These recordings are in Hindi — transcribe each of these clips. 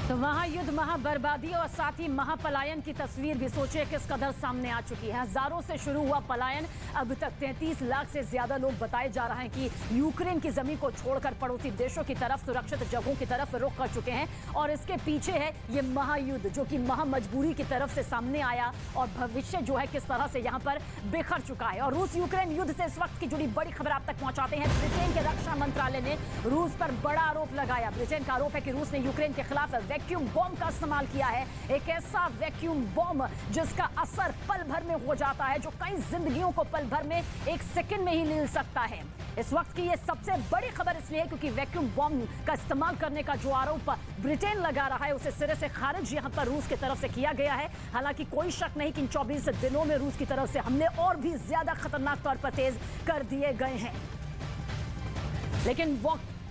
तो महायुद्ध, महाबर्बादी और साथ ही महापलायन की तस्वीर भी सोचिए किस कदर सामने आ चुकी है। हजारों से शुरू हुआ पलायन अब तक 33 लाख से ज्यादा लोग बताए जा रहे हैं कि यूक्रेन की जमीन को छोड़कर पड़ोसी देशों की तरफ, सुरक्षित जगहों की तरफ रुख कर चुके हैं। और इसके पीछे है ये महायुद्ध जो कि महामजबूरी की तरफ से सामने आया और भविष्य जो है किस तरह से यहाँ पर बिखर चुका है। और रूस यूक्रेन युद्ध से इस वक्त की जुड़ी बड़ी खबर आप तक पहुंचाते हैं। ब्रिटेन के रक्षा मंत्रालय ने रूस पर बड़ा आरोप लगाया। ब्रिटेन का आरोप है कि रूस ने यूक्रेन के खिलाफ वैक्यूम बॉम्ब का इस्तेमाल किया है। एक ऐसा वैक्यूम बॉम्ब जिसका असर पल भर में हो जाता है, जो कई जिंदगियों को पल भर में, एक सेकंड में ही ले सकता है। इस वक्त की ये सबसे बड़ी खबर इसलिए है क्योंकि वैक्यूम बॉम्ब का इस्तेमाल करने का जो आरोप ब्रिटेन लगा रहा है उसे सिरे से खारिज यहां पर रूस की तरफ से किया गया है। हालांकि कोई शक नहीं कि इन 24 दिनों में रूस की तरफ से हमले और भी ज्यादा खतरनाक तौर पर तेज कर दिए गए हैं। लेकिन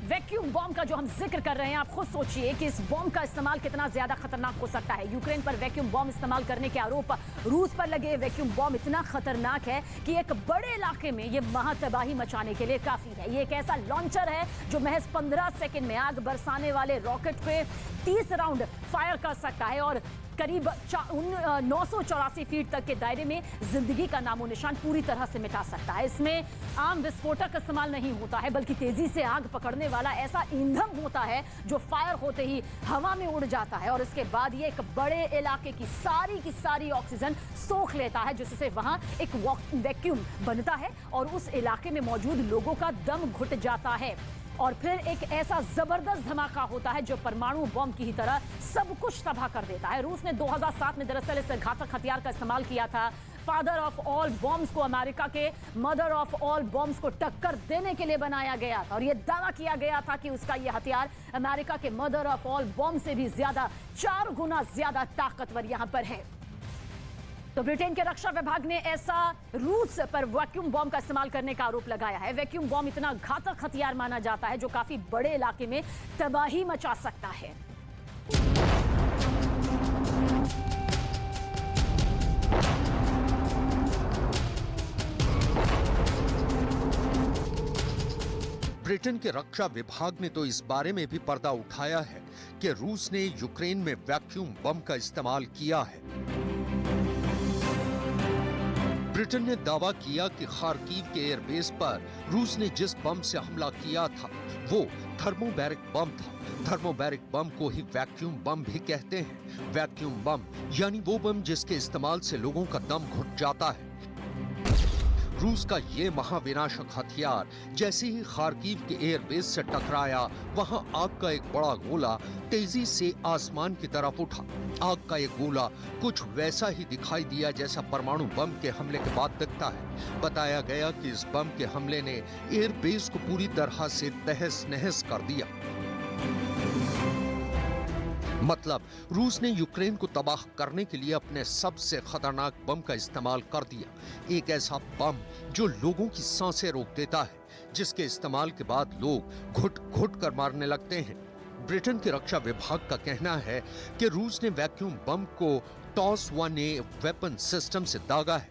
वैक्यूम बॉम्ब का जो हम जिक्र कर रहे हैं, आप खुद सोचिए कि इस बॉम्ब का इस्तेमाल कितना ज्यादा खतरनाक हो सकता है। यूक्रेन पर वैक्यूम बॉम्ब इस्तेमाल करने के आरोप रूस पर लगे। वैक्यूम बॉम्ब इतना खतरनाक है कि एक बड़े इलाके में ये महातबाही मचाने के लिए काफी है। ये एक ऐसा लॉन्चर है जो महज 15 सेकंड में आग बरसाने वाले रॉकेट पे 30 राउंड फायर कर सकता है और करीब 984 फीट तक के दायरे में जिंदगी का नामो निशान पूरी तरह से मिटा सकता है। इसमें आम विस्फोटक का इस्तेमाल नहीं होता है, बल्कि तेजी से आग पकड़ने वाला ऐसा ईंधन होता है जो फायर होते ही हवा में उड़ जाता है और इसके बाद ये एक बड़े इलाके की सारी ऑक्सीजन सोख लेता है, जिससे वहां एक वैक्यूम बनता है और उस इलाके में मौजूद लोगों का दम घुट जाता है। और फिर एक ऐसा जबरदस्त धमाका होता है जो परमाणु बॉम्ब की ही तरह सब कुछ तबाह कर देता है। रूस ने 2007 में दरअसल इस घातक हथियार का इस्तेमाल किया था। फादर ऑफ ऑल बॉम्ब्स को अमेरिका के मदर ऑफ ऑल बॉम्ब्स को टक्कर देने के लिए बनाया गया था और यह दावा किया गया था कि उसका यह हथियार अमेरिका के मदर ऑफ ऑल बॉम्ब से भी ज्यादा, 4 गुना ज्यादा ताकतवर यहां पर है। तो ब्रिटेन के रक्षा विभाग ने ऐसा रूस पर वैक्यूम बॉम्ब का इस्तेमाल करने का आरोप लगाया है। वैक्यूम बॉम्ब इतना घातक हथियार माना जाता है जो काफी बड़े इलाके में तबाही मचा सकता है। ब्रिटेन के रक्षा विभाग ने तो इस बारे में भी पर्दा उठाया है कि रूस ने यूक्रेन में वैक्यूम बम का इस्तेमाल किया है। ब्रिटेन ने दावा किया कि खार्किव के एयरबेस पर रूस ने जिस बम से हमला किया था वो थर्मोबैरिक बम था। थर्मोबैरिक बम को ही वैक्यूम बम भी कहते हैं। वैक्यूम बम यानी वो बम जिसके इस्तेमाल से लोगों का दम घुट जाता है। रूस का ये महाविनाशक हथियार जैसे ही खार्किव के एयरबेस से टकराया, वहां आग का एक बड़ा गोला तेजी से आसमान की तरफ उठा। आग का एक गोला कुछ वैसा ही दिखाई दिया जैसा परमाणु बम के हमले के बाद दिखता है। बताया गया कि इस बम के हमले ने एयरबेस को पूरी तरह से तहस नहस कर दिया। मतलब रूस ने यूक्रेन को तबाह करने के लिए अपने सबसे खतरनाक बम का इस्तेमाल कर दिया। एक ऐसा बम जो लोगों की सांसें रोक देता है, जिसके इस्तेमाल के बाद लोग घुट घुट कर मारने लगते हैं। ब्रिटेन के रक्षा विभाग का कहना है कि रूस ने वैक्यूम बम को टॉस 1A वेपन सिस्टम से दागा है।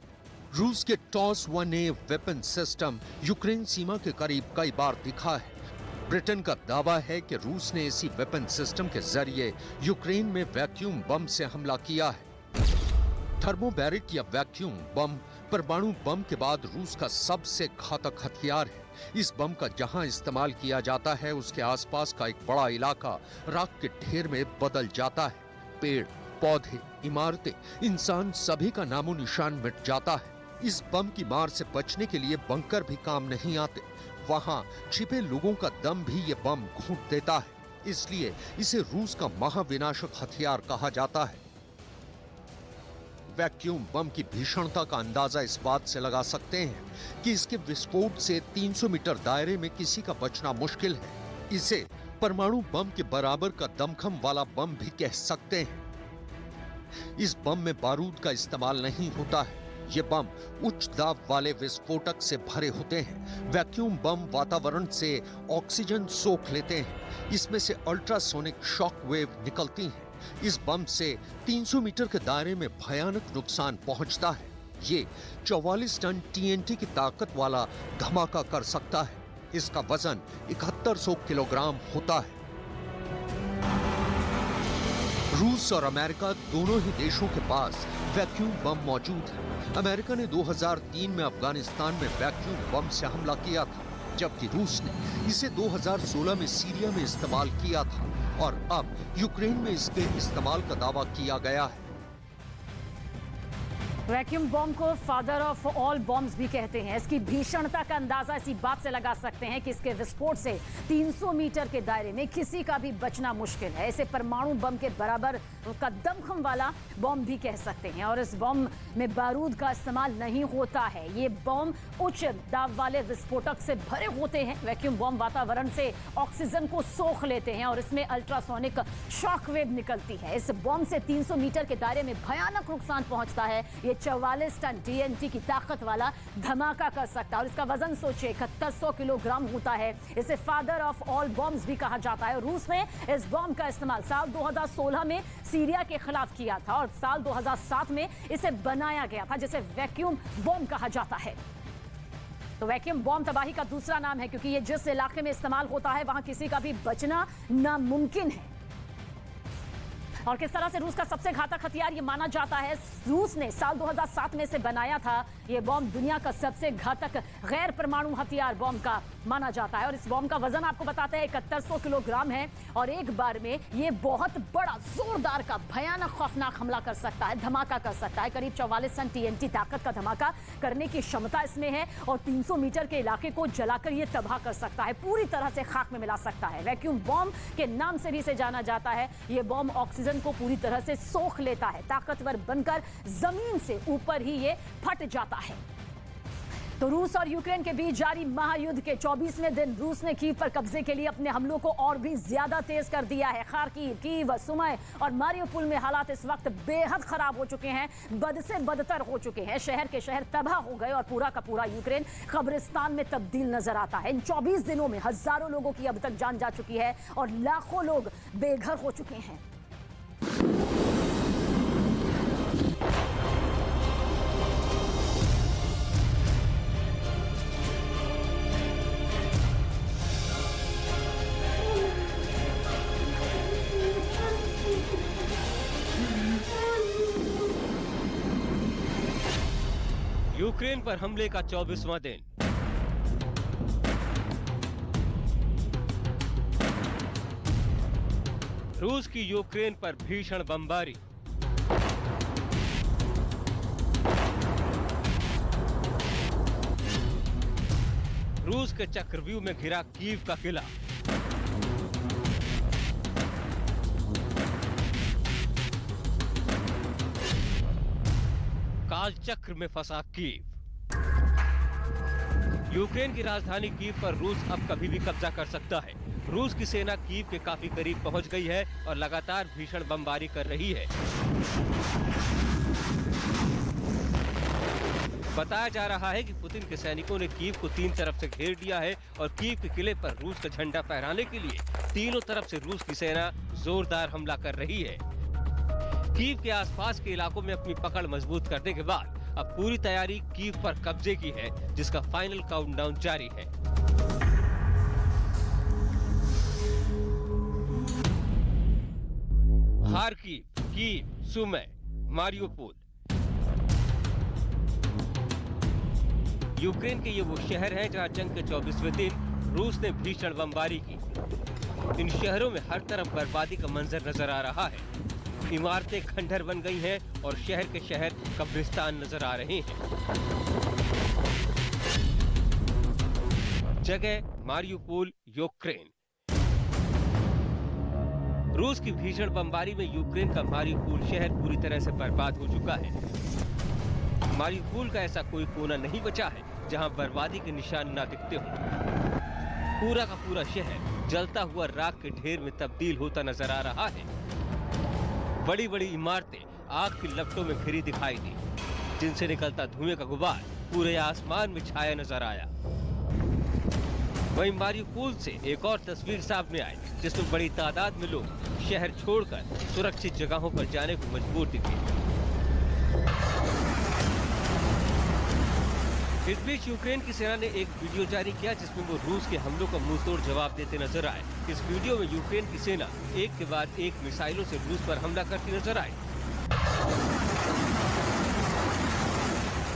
रूस के TOS 1A weapon system Ukraine सीमा के करीब कई बार दिखा है। ब्रिटेन का दावा है कि रूस ने इसी वेपन सिस्टम के जरिए यूक्रेन में वैक्यूम बम से हमला किया है। थर्मोबैरिक या वैक्यूम बम परमाणु बम के बाद रूस का सबसे घातक हथियार है। इस बम का जहां इस्तेमाल किया जाता है उसके आसपास का एक बड़ा इलाका राख के ढेर में बदल जाता है। पेड़, पौधे, इमारतें, इंसान सभी का नामो निशान मिट जाता है। इस बम की मार से बचने के लिए बंकर भी काम नहीं आते। वहां छिपे लोगों का दम भी ये बम घूंट देता है। इसलिए इसे रूस का महाविनाशक हथियार कहा जाता है। वैक्यूम बम की भीषणता का अंदाजा इस बात से लगा सकते हैं कि इसके विस्फोट से 300 मीटर दायरे में किसी का बचना मुश्किल है। इसे परमाणु बम के बराबर का दमखम वाला बम भी कह सकते हैं। इस बम में बारूद का इस्तेमाल नहीं होता है। ये बम उच्च दाब वाले विस्फोटक से भरे होते हैं। वैक्यूम बम वातावरण से ऑक्सीजन सोख लेते हैं। इसमें से अल्ट्रासोनिक शॉक वेव निकलती हैं। इस बम से 300 मीटर के दायरे में भयानक नुकसान पहुंचता है। ये 44 टन TNT की ताकत वाला धमाका कर सकता है। इसका वजन 7100 किलोग्राम होता है। रूस और अमेरिका दोनों ही देशों के पास वैक्यूम बम मौजूद है। अमेरिका ने 2003 में अफगानिस्तान में वैक्यूम बम से हमला किया था, जबकि रूस ने इसे 2016 में सीरिया में इस्तेमाल किया था और अब यूक्रेन में इसके इस्तेमाल का दावा किया गया है। वैक्यूम बॉम्ब को फादर ऑफ ऑल बॉम्ब्स भी कहते हैं। इसकी भीषणता का अंदाजा इसी बात से लगा सकते हैं कि इसके विस्फोट से 300 मीटर के दायरे में किसी का भी बचना मुश्किल है। इसे परमाणु बम के बराबर का दमखम वाला बॉम्ब भी कह सकते हैं और इस बॉम्ब में बारूद का इस्तेमाल नहीं होता है। ये बॉम्ब उच्च दाब वाले विस्फोटक से भरे होते हैं। वैक्यूम बॉम्ब वातावरण से ऑक्सीजन को सोख लेते हैं और इसमें अल्ट्रासोनिक शॉक वेव निकलती है। इस बॉम्ब से 300 मीटर के दायरे में भयानक नुकसान पहुंचता है। ये 44 टन TNT की ताकत वाला धमाका कर सकता है और इसका वजन सोचिए 7100 किलोग्राम होता है। इसे फादर ऑफ ऑल बॉम्ब्स भी कहा जाता है। रूस ने इस बॉम्ब का इस्तेमाल साल 2016 में सीरिया के खिलाफ किया था और साल 2007 में इसे बनाया गया था, जिसे वैक्यूम बॉम्ब कहा जाता है। तो वैक्यूम बॉम्ब तबाही का दूसरा नाम है क्योंकि ये जिस इलाके में इस्तेमाल होता है वहां किसी का भी बचना नामुमकिन है। और किस तरह से रूस का सबसे घातक हथियार ये माना जाता है। रूस ने साल 2007 में इसे बनाया था। ये बॉम्ब दुनिया का सबसे घातक गैर परमाणु हथियार बॉम्ब का माना जाता है और इस बॉम्ब का वजन आपको बताते हैं 7100 किलोग्राम है और एक बार में ये बहुत बड़ा जोरदार का भयानक खौफनाक हमला कर सकता है, धमाका कर सकता है। करीब 44 टन TNT ताकत का धमाका करने की क्षमता इसमें है और 300 मीटर के इलाके को जलाकर ये तबाह कर सकता है, पूरी तरह से खाक में मिला सकता है। वैक्यूम बॉम्ब के नाम से भी इसे जाना जाता है। ये बॉम्ब ऑक्सीजन को पूरी तरह से सोख लेता है, ताकतवर बनकर जमीन से ऊपर ही ये फट जाता है। तो रूस और यूक्रेन के बीच जारी महायुद्ध के 24वें दिन रूस ने कीव पर कब्जे के लिए अपने हमलों को और भी ज्यादा तेज कर दिया है। खार्किव, कीव, सुमी और मारियोपोल में हालात इस वक्त बेहद खराब हो चुके हैं, बद से बदतर हो चुके हैं। शहर के शहर तबाह हो गए और पूरा का पूरा यूक्रेन कब्रिस्तान में तब्दील नजर आता है। इन 24 दिनों में हजारों लोगों की अब तक जान जा चुकी है और लाखों लोग बेघर हो चुके हैं। यूक्रेन पर हमले का 24वां दिन। रूस की यूक्रेन पर भीषण बमबारी। रूस के चक्रव्यूह में घिरा कीव का किला। काल चक्र में फंसा कीव। यूक्रेन की राजधानी कीव पर रूस अब कभी भी कब्जा कर सकता है। रूस की सेना कीव के काफी करीब पहुंच गई है और लगातार भीषण बमबारी कर रही है। बताया जा रहा है कि पुतिन के सैनिकों ने कीव को 3 तरफ से घेर लिया है और कीव के किले पर रूस का झंडा फहराने के लिए तीनों तरफ से रूस की सेना जोरदार हमला कर रही है। कीव के आसपास के इलाकों में अपनी पकड़ मजबूत करने के बाद अब पूरी तैयारी कीव पर कब्जे की है, जिसका फाइनल काउंटडाउन जारी है। Kharkiv, Kyiv, Sumy, Mariupol. Ukraine के ये वो शहर हैं जहां जंग के 24वें दिन रूस ने भीषण बमबारी की। इन शहरों में हर तरफ बर्बादी का मंजर नजर आ रहा है। इमारतें खंडहर बन गई हैं और शहर के शहर कब्रिस्तान नजर आ रहे हैं। जगह मारियोपोल, यूक्रेन। रूस की भीषण बमबारी में यूक्रेन का मारियोपोल शहर पूरी तरह से बर्बाद हो चुका है। मारियोपोल का ऐसा कोई कोना नहीं बचा है जहां बर्बादी के निशान न दिखते हों। पूरा का पूरा शहर जलता हुआ राख के ढेर में तब्दील होता नजर आ रहा है। बड़ी बड़ी इमारतें आग की लपटों में घिरी दिखाई दी, जिनसे निकलता धुएं का गुबार पूरे आसमान में छाया नजर आया। वहीं मारियोपोल से एक और तस्वीर सामने आई, जिसमें बड़ी तादाद में लोग शहर छोड़कर सुरक्षित जगहों पर जाने को मजबूर दिखे। इस बीच यूक्रेन की सेना ने एक वीडियो जारी किया जिसमें वो रूस के हमलों का मुंहतोड़ जवाब देते नजर आए। इस वीडियो में यूक्रेन की सेना एक के बाद एक मिसाइलों से रूस पर हमला करती नजर आई।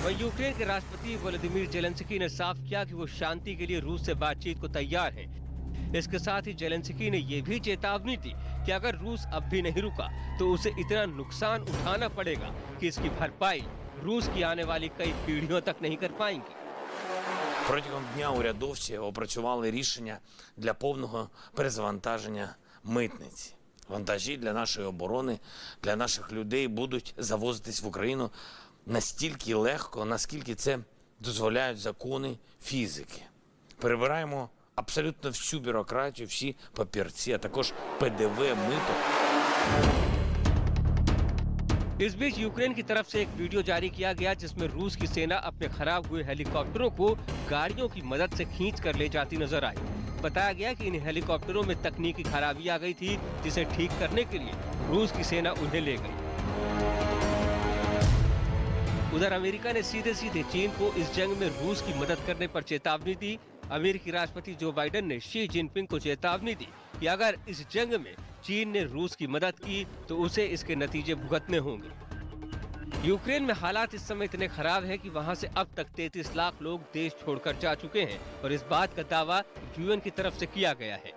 वहीं यूक्रेन के राष्ट्रपति व्लादिमीर जेलेंस्की ने साफ किया कि वो शांति के लिए रूस से बातचीत को तैयार हैं। इसके साथ ही जेलेंस्की ने ये भी चेतावनी दी कि अगर रूस अब भी नहीं रुका तो उसे इतना नुकसान उठाना पड़ेगा कि इसकी भरपाई रूस की आने वाली कई पीढ़ियों तक नहीं कर पाएंगी। Протягом дня урядовці опрацювали рішення для повного перезавантаження митниці. Вантажі для нашої оборони, для наших людей будуть завозитись в Україну настільки легко, наскільки це дозволяють закони фізики. Перебираємо абсолютно всю бюрократію, всі папірці, а також ПДВ, мито. इस बीच यूक्रेन की तरफ से एक वीडियो जारी किया गया जिसमें रूस की सेना अपने खराब हुए हेलीकॉप्टरों को गाड़ियों की मदद से खींच कर ले जाती नजर आई। बताया गया कि इन हेलीकॉप्टरों में तकनीकी खराबी आ गई थी जिसे ठीक करने के लिए रूस की सेना उन्हें ले गई। उधर अमेरिका ने सीधे सीधे चीन को इस जंग में रूस की मदद करने पर चेतावनी दी। अमेरिकी राष्ट्रपति जो बाइडेन ने शी जिनपिंग को चेतावनी दी कि अगर इस जंग में चीन ने रूस की मदद की तो उसे इसके नतीजे भुगतने होंगे। यूक्रेन में हालात इस समय इतने खराब हैं कि वहां से अब तक 33 लाख लोग देश छोड़कर जा चुके हैं और इस बात का दावा यूएन की तरफ से किया गया है।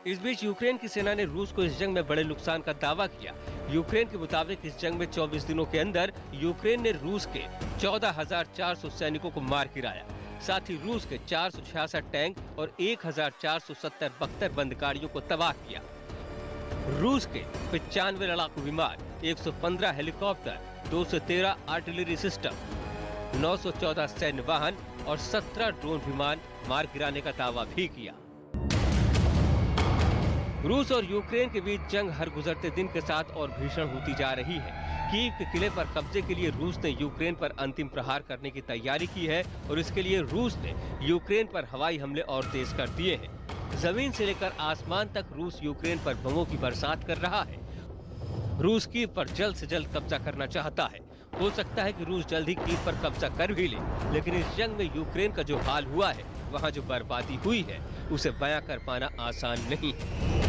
इस बीच यूक्रेन की सेना ने रूस को इस जंग में बड़े नुकसान का दावा किया। यूक्रेन के मुताबिक इस जंग में 24 दिनों के अंदर यूक्रेन ने रूस के 14,400 सैनिकों को मार गिराया। साथ ही रूस के 466 टैंक और 1,470 बख्तर बंदूकधारियों को तबाह किया। रूस के 95 लड़ाकू विमान, 115 हेलीकॉप्टर, 213 आर्टिलरी सिस्टम, 914 सैन्य वाहन और 17 ड्रोन विमान मार गिराने का दावा भी किया। रूस और यूक्रेन के बीच जंग हर गुजरते दिन के साथ और भीषण होती जा रही है। कीव के किले पर कब्जे के लिए रूस ने यूक्रेन पर अंतिम प्रहार करने की तैयारी की है और इसके लिए रूस ने यूक्रेन पर हवाई हमले और तेज कर दिए हैं। जमीन से लेकर आसमान तक रूस यूक्रेन पर बमों की बरसात कर रहा है। रूस कीव पर जल्द से जल्द कब्जा करना चाहता है। हो सकता है कि रूस जल्द ही कीव पर कब्जा कर भी ले, लेकिन इस जंग में यूक्रेन का जो हाल हुआ है, वहाँ जो बर्बादी हुई है, उसे बयां कर पाना आसान नहीं है।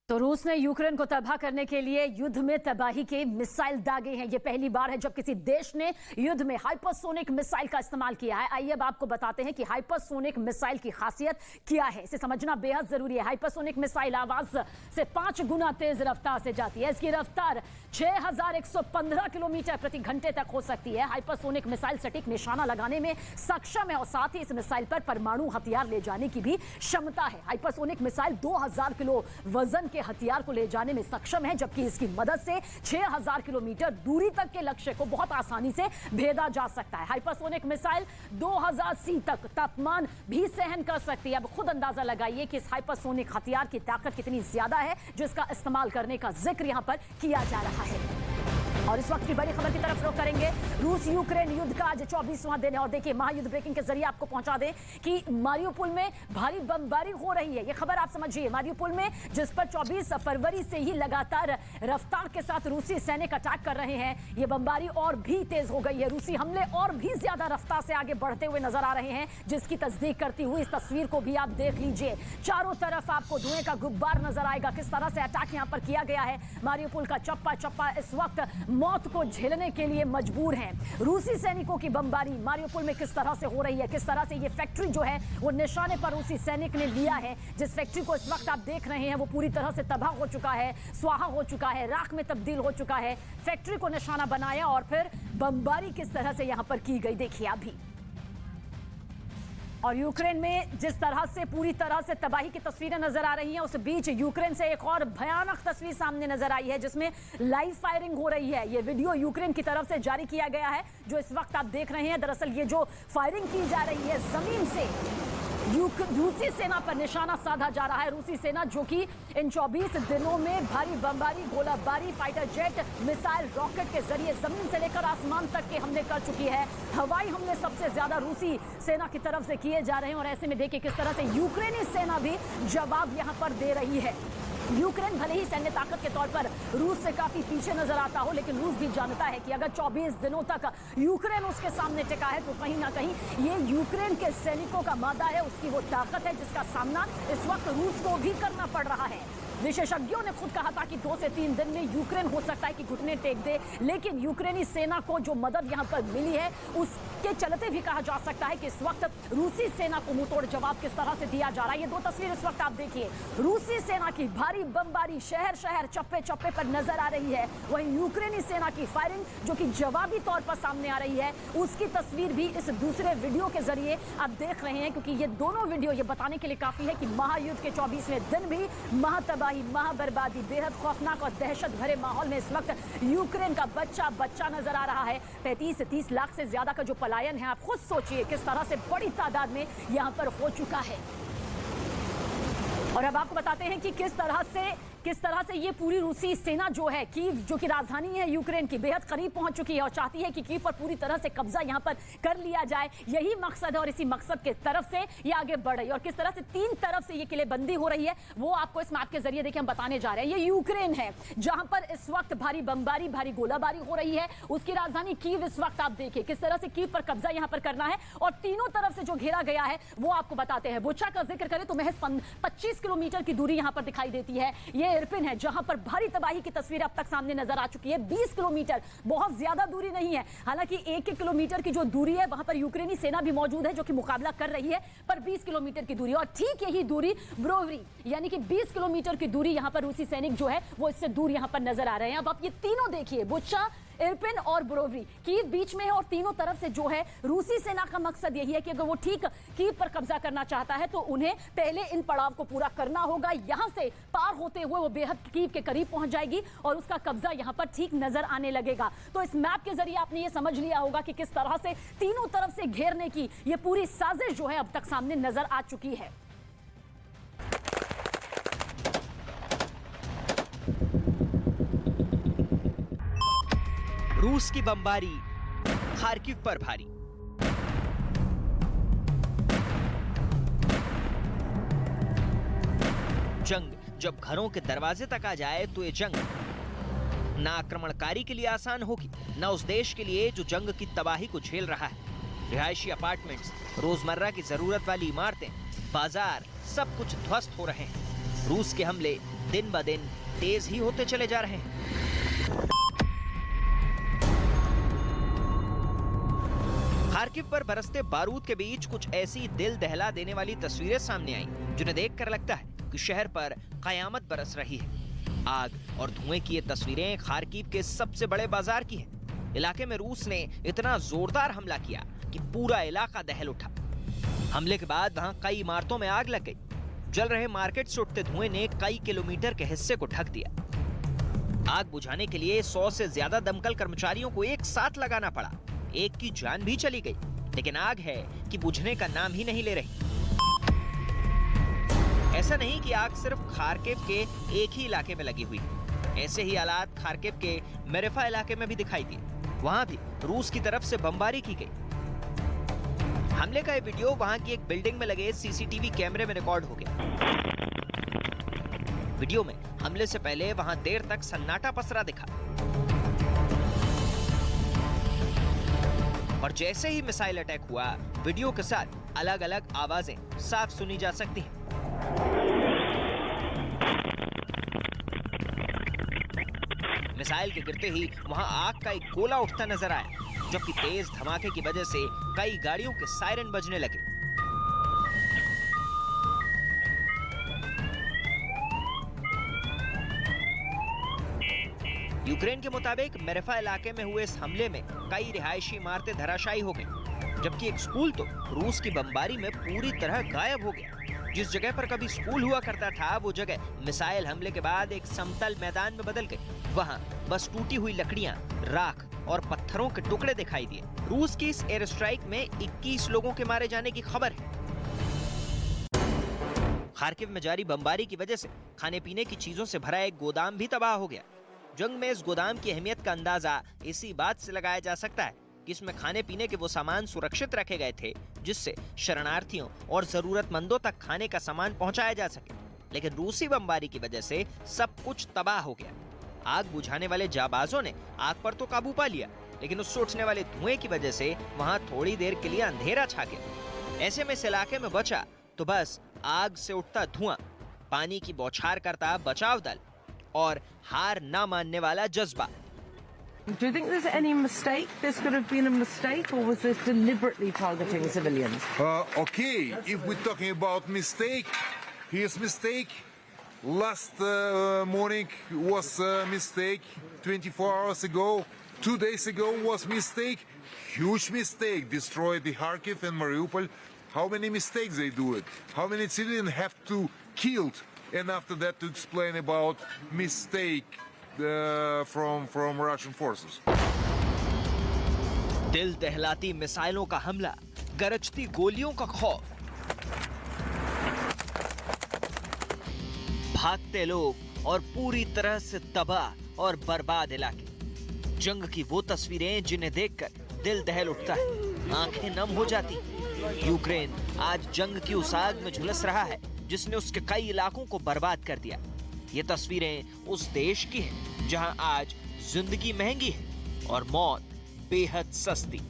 तो रूस ने यूक्रेन को तबाह करने के लिए युद्ध में तबाही के मिसाइल दागे हैं। ये पहली बार है जब किसी देश ने युद्ध में हाइपरसोनिक मिसाइल का इस्तेमाल किया है। आइए अब आपको बताते हैं कि हाइपरसोनिक मिसाइल की खासियत क्या है। इसे समझना बेहद जरूरी है। हाइपरसोनिक मिसाइल आवाज से 5 गुना तेज रफ्तार से जाती है। इसकी रफ्तार 6,115 किलोमीटर प्रति घंटे तक हो सकती है। हाइपरसोनिक मिसाइल सटीक निशाना लगाने में सक्षम है और साथ ही इस मिसाइल पर परमाणु हथियार ले जाने की भी क्षमता है। हाइपरसोनिक मिसाइल 2000 किलो वजन के हथियार को ले जाने में सक्षम है, जबकि इसकी मदद से 6000 किलोमीटर दूरी तक के लक्ष्य को बहुत आसानी से भेदा जा सकता है। हाइपरसोनिक मिसाइल 2000 सी तक तापमान भी सहन कर सकती है। अब खुद अंदाजा लगाइए कि इस हाइपरसोनिक हथियार की ताकत कितनी ज्यादा है जिसका इस्तेमाल करने का जिक्र यहां पर किया जा रहा है। और इस वक्त की बड़ी खबर की तरफ रुख करेंगे। रूस यूक्रेन युद्ध का आज 24वां दिन है और देखिए महायुद्ध ब्रेकिंग के जरिए आपको पहुंचा दें कि मारियोपोल में भारी बमबारी हो रही है। ये खबर आप समझिए, मारियोपोल में जिस पर 24 फरवरी से ही लगातार रफ्तार के साथ रूसी सैनिक अटैक कर रहे हैं, ये बमबारी और भी तेज हो गई है। रूसी हमले और भी ज्यादा रफ्तार से आगे बढ़ते हुए नजर आ रहे हैं, जिसकी तस्दीक करती हुई इस तस्वीर को भी आप देख लीजिए। चारों तरफ आपको धुएं का गुब्बार नजर आएगा। किस तरह से अटैक यहाँ पर किया गया है। मारियोपोल का चप्पा चप्पा इस वक्त मौत को झेलने के लिए मजबूर हैं। रूसी सैनिकों की बमबारी मारियोपोल में किस तरह से हो रही है, किस तरह से ये फैक्ट्री जो है वो निशाने पर रूसी सैनिक ने लिया है। जिस फैक्ट्री को इस वक्त आप देख रहे हैं वो पूरी तरह से तबाह हो चुका है, स्वाहा हो चुका है, राख में तब्दील हो चुका है। फैक्ट्री को निशाना बनाया और फिर बमबारी किस तरह से यहां पर की गई देखिए आप भी। और यूक्रेन में जिस तरह से पूरी तरह से तबाही की तस्वीरें नजर आ रही हैं, उस बीच यूक्रेन से एक और भयानक तस्वीर सामने नजर आई है जिसमें लाइव फायरिंग हो रही है। ये वीडियो यूक्रेन की तरफ से जारी किया गया है जो इस वक्त आप देख रहे हैं। दरअसल ये जो फायरिंग की जा रही है जमीन से रूसी सेना पर निशाना साधा जा रहा है। रूसी सेना जो कि इन 24 दिनों में भारी बमबारी, गोलाबारी, फाइटर जेट, मिसाइल, रॉकेट के जरिए जमीन से लेकर आसमान तक के हमले कर चुकी है। हवाई हमले सबसे ज्यादा रूसी सेना की तरफ से किए जा रहे हैं और ऐसे में देखिए किस तरह से यूक्रेनी सेना भी जवाब यहां पर दे रही है। यूक्रेन भले ही सैन्य ताकत के तौर पर रूस से काफी पीछे नजर आता हो, लेकिन रूस भी जानता है कि अगर 24 दिनों तक यूक्रेन उसके सामने टिका है तो कहीं ना कहीं ये यूक्रेन के सैनिकों का मादा है, उसकी वो ताकत है जिसका सामना इस वक्त रूस को भी करना पड़ रहा है। विशेषज्ञों ने खुद कहा था कि 2 से 3 दिन में यूक्रेन हो सकता है कि घुटने टेक दे, लेकिन यूक्रेनी सेना को जो मदद यहां पर मिली है उसके चलते भी कहा जा सकता है कि इस वक्त रूसी सेना को मुंहतोड़ जवाब किस तरह से दिया जा रहा है। ये 2 तस्वीर इस वक्त आप देखिए, रूसी सेना की भारी बमबारी शहर शहर चप्पे चप्पे पर नजर आ रही है, वहीं यूक्रेनी सेना की फायरिंग जो कि जवाबी तौर पर सामने आ रही है, उसकी तस्वीर भी इस दूसरे वीडियो के जरिए आप देख रहे हैं, क्योंकि ये दोनों वीडियो ये बताने के लिए काफी है कि महायुद्ध के 24वें दिन भी महाबर्बादी, बेहद खौफनाक और दहशत भरे माहौल में इस वक्त यूक्रेन का बच्चा नजर आ रहा है। 35 से 30 लाख से ज्यादा का जो पलायन है, आप खुद सोचिए किस तरह से बड़ी तादाद में यहां पर हो चुका है। और अब आपको बताते हैं कि किस तरह से ये पूरी रूसी सेना जो है कीव, जो कि राजधानी है यूक्रेन की, बेहद करीब पहुंच चुकी है और चाहती है कि कीव पर पूरी तरह से कब्जा यहां पर कर लिया जाए। यही मकसद है और इसी मकसद के तरफ से ये आगे बढ़ रही है। और किस तरह से 3 तरफ से ये किलेबंदी हो रही है वो आपको इस मैप के जरिए देखिए हम बताने जा रहे हैं। ये यूक्रेन है जहां पर इस वक्त भारी बमबारी, भारी गोलाबारी हो रही है। उसकी राजधानी कीव इस वक्त आप देखिए किस तरह से कीव पर कब्जा यहां पर करना है और तीनों तरफ से जो घेरा गया है वो आपको बताते हैं। बुचा का जिक्र करें तो महज 25 किलोमीटर की दूरी यहां पर दिखाई देती है। ये इरपिन है जहां पर भारी तबाही की तस्वीर अब तक सामने नजर आ चुकी है। 20 किलोमीटर बहुत ज्यादा दूरी नहीं है, हालांकि 1 किलोमीटर की जो दूरी है वहां पर यूक्रेनी सेना भी मौजूद है जो कि मुकाबला कर रही है, पर 20 किलोमीटर की दूरी और ठीक यही दूरी ब्रोवरी, यानी कि 20 किलोमीटर की दूरी यहां पर रूसी सैनिक जो है वो इससे दूर यहां पर नजर आ रहे हैं। अब आप ये तीनों देखिए, बुचा, इरपिन और ब्रोवरी, कीव बीच में है और तीनों तरफ से जो है रूसी सेना का मकसद यही है कि अगर वो ठीक कीव पर कब्जा करना चाहता है तो उन्हें पहले इन पड़ाव को पूरा करना होगा। यहां से पार होते हुए वो बेहद कीव के करीब पहुंच जाएगी और उसका कब्जा यहां पर ठीक नजर आने लगेगा। तो इस मैप के जरिए आपने ये समझ लिया होगा कि किस तरह से तीनों तरफ से घेरने की ये पूरी साजिश जो है अब तक सामने नजर आ चुकी है। रूस की बमबारी खार्किव पर भारी। जंग जब घरों के दरवाजे तक आ जाए तो ये जंग ना आक्रमणकारी के लिए आसान होगी, ना उस देश के लिए जो जंग की तबाही को झेल रहा है। रिहायशी अपार्टमेंट्स, रोजमर्रा की जरूरत वाली इमारतें, बाजार, सब कुछ ध्वस्त हो रहे हैं। रूस के हमले दिन ब दिन तेज ही होते चले जा रहे हैं। खार्किव पर बरसते बारूद के बीच कुछ ऐसी दिल दहला देने वाली तस्वीरें सामने आई जिन्हें देखकर लगता है कि शहर पर कयामत बरस रही है। आग और धुएं की ये तस्वीरें खार्किव के सबसे बड़े बाजार की हैं। इलाके में रूस ने इतना जोरदार हमला किया कि पूरा इलाका दहल उठा। हमले के बाद वहां कई इमारतों में आग लग गई। जल रहे मार्केट से उठते धुएं ने कई किलोमीटर के हिस्से को ढक दिया। आग बुझाने के लिए 100 से ज्यादा दमकल कर्मचारियों को एक साथ लगाना पड़ा। एक की जान भी चली गई, लेकिन आग है कि बुझने का नाम ही नहीं ले रही। ऐसा नहीं कि आग सिर्फ खार्किव के एक ही इलाके में लगी हुई। ऐसे ही हालात खार्किव के मेरेफा इलाके में भी दिखाई दिए। वहां भी रूस की तरफ से बमबारी की गई। हमले का ये वीडियो वहां की एक बिल्डिंग में लगे सीसीटीवी कैमरे में रिकॉर्ड हो गया। वीडियो में हमले से पहले वहां देर तक सन्नाटा पसरा दिखा और जैसे ही मिसाइल अटैक हुआ, वीडियो के साथ अलग अलग आवाजें साफ सुनी जा सकती हैं। मिसाइल के गिरते ही वहां आग का एक गोला उठता नजर आया, जबकि तेज धमाके की वजह से कई गाड़ियों के सायरन बजने लगे। यूक्रेन के मुताबिक मेरेफा इलाके में हुए इस हमले में कई रिहायशी इमारतें धराशायी हो गईं, जबकि एक स्कूल तो रूस की बमबारी में पूरी तरह गायब हो गया। जिस जगह पर कभी स्कूल हुआ करता था, वो जगह मिसाइल हमले के बाद एक समतल मैदान में बदल गई। वहां बस टूटी हुई लकड़ियां, राख और पत्थरों के टुकड़े दिखाई दिए। रूस की इस एयर स्ट्राइक में 21 लोगों के मारे जाने की खबर है। खार्किव में जारी बमबारी की वजह से खाने पीने की चीजों से भरा एक गोदाम भी तबाह हो गया। जंग में इस गोदाम की अहमियत का अंदाजा इसी बात से लगाया जा सकता है कि इसमें खाने पीने के वो सामान सुरक्षित रखे गए थे जिससे शरणार्थियों और जरूरतमंदों तक खाने का सामान पहुंचाया जा सके। लेकिन रूसी बमबारी की वजह से सब कुछ तबाह हो गया। आग बुझाने वाले जाबाजों ने आग पर तो काबू पा लिया, लेकिन उससे उठने वाले धुएं की वजह से वहां थोड़ी देर के लिए अंधेरा छा गया। ऐसे में इस इलाके में बचा तो बस आग से उठता धुआं, पानी की बौछार करता बचाव दल और हार ना मानने वाला जज्बा। Do you think there's any mistake? This could have been a mistake, or was this deliberately targeting civilians? Okay, if we're talking about mistake, here's mistake. Last morning was a mistake. 24 hours ago, 2 days ago was mistake. Huge mistake. Destroyed the Kharkiv and Mariupol. How many mistakes they do it? How many civilians have to killed? And after that to explain about mistake. From Russian forces. दिल दहलाती मिसाइलों का हमला, गरजती गोलियों का खौफ, भागते लोग और पूरी तरह से तबाह और बर्बाद इलाके। जंग की वो तस्वीरें जिन्हें देखकर दिल दहल उठता है, आंखें नम हो जाती। यूक्रेन आज जंग की उस आग में झुलस रहा है जिसने उसके कई इलाकों को बर्बाद कर दिया। ये तस्वीरें उस देश की हैं जहां आज जिंदगी महंगी है और मौत बेहद सस्ती।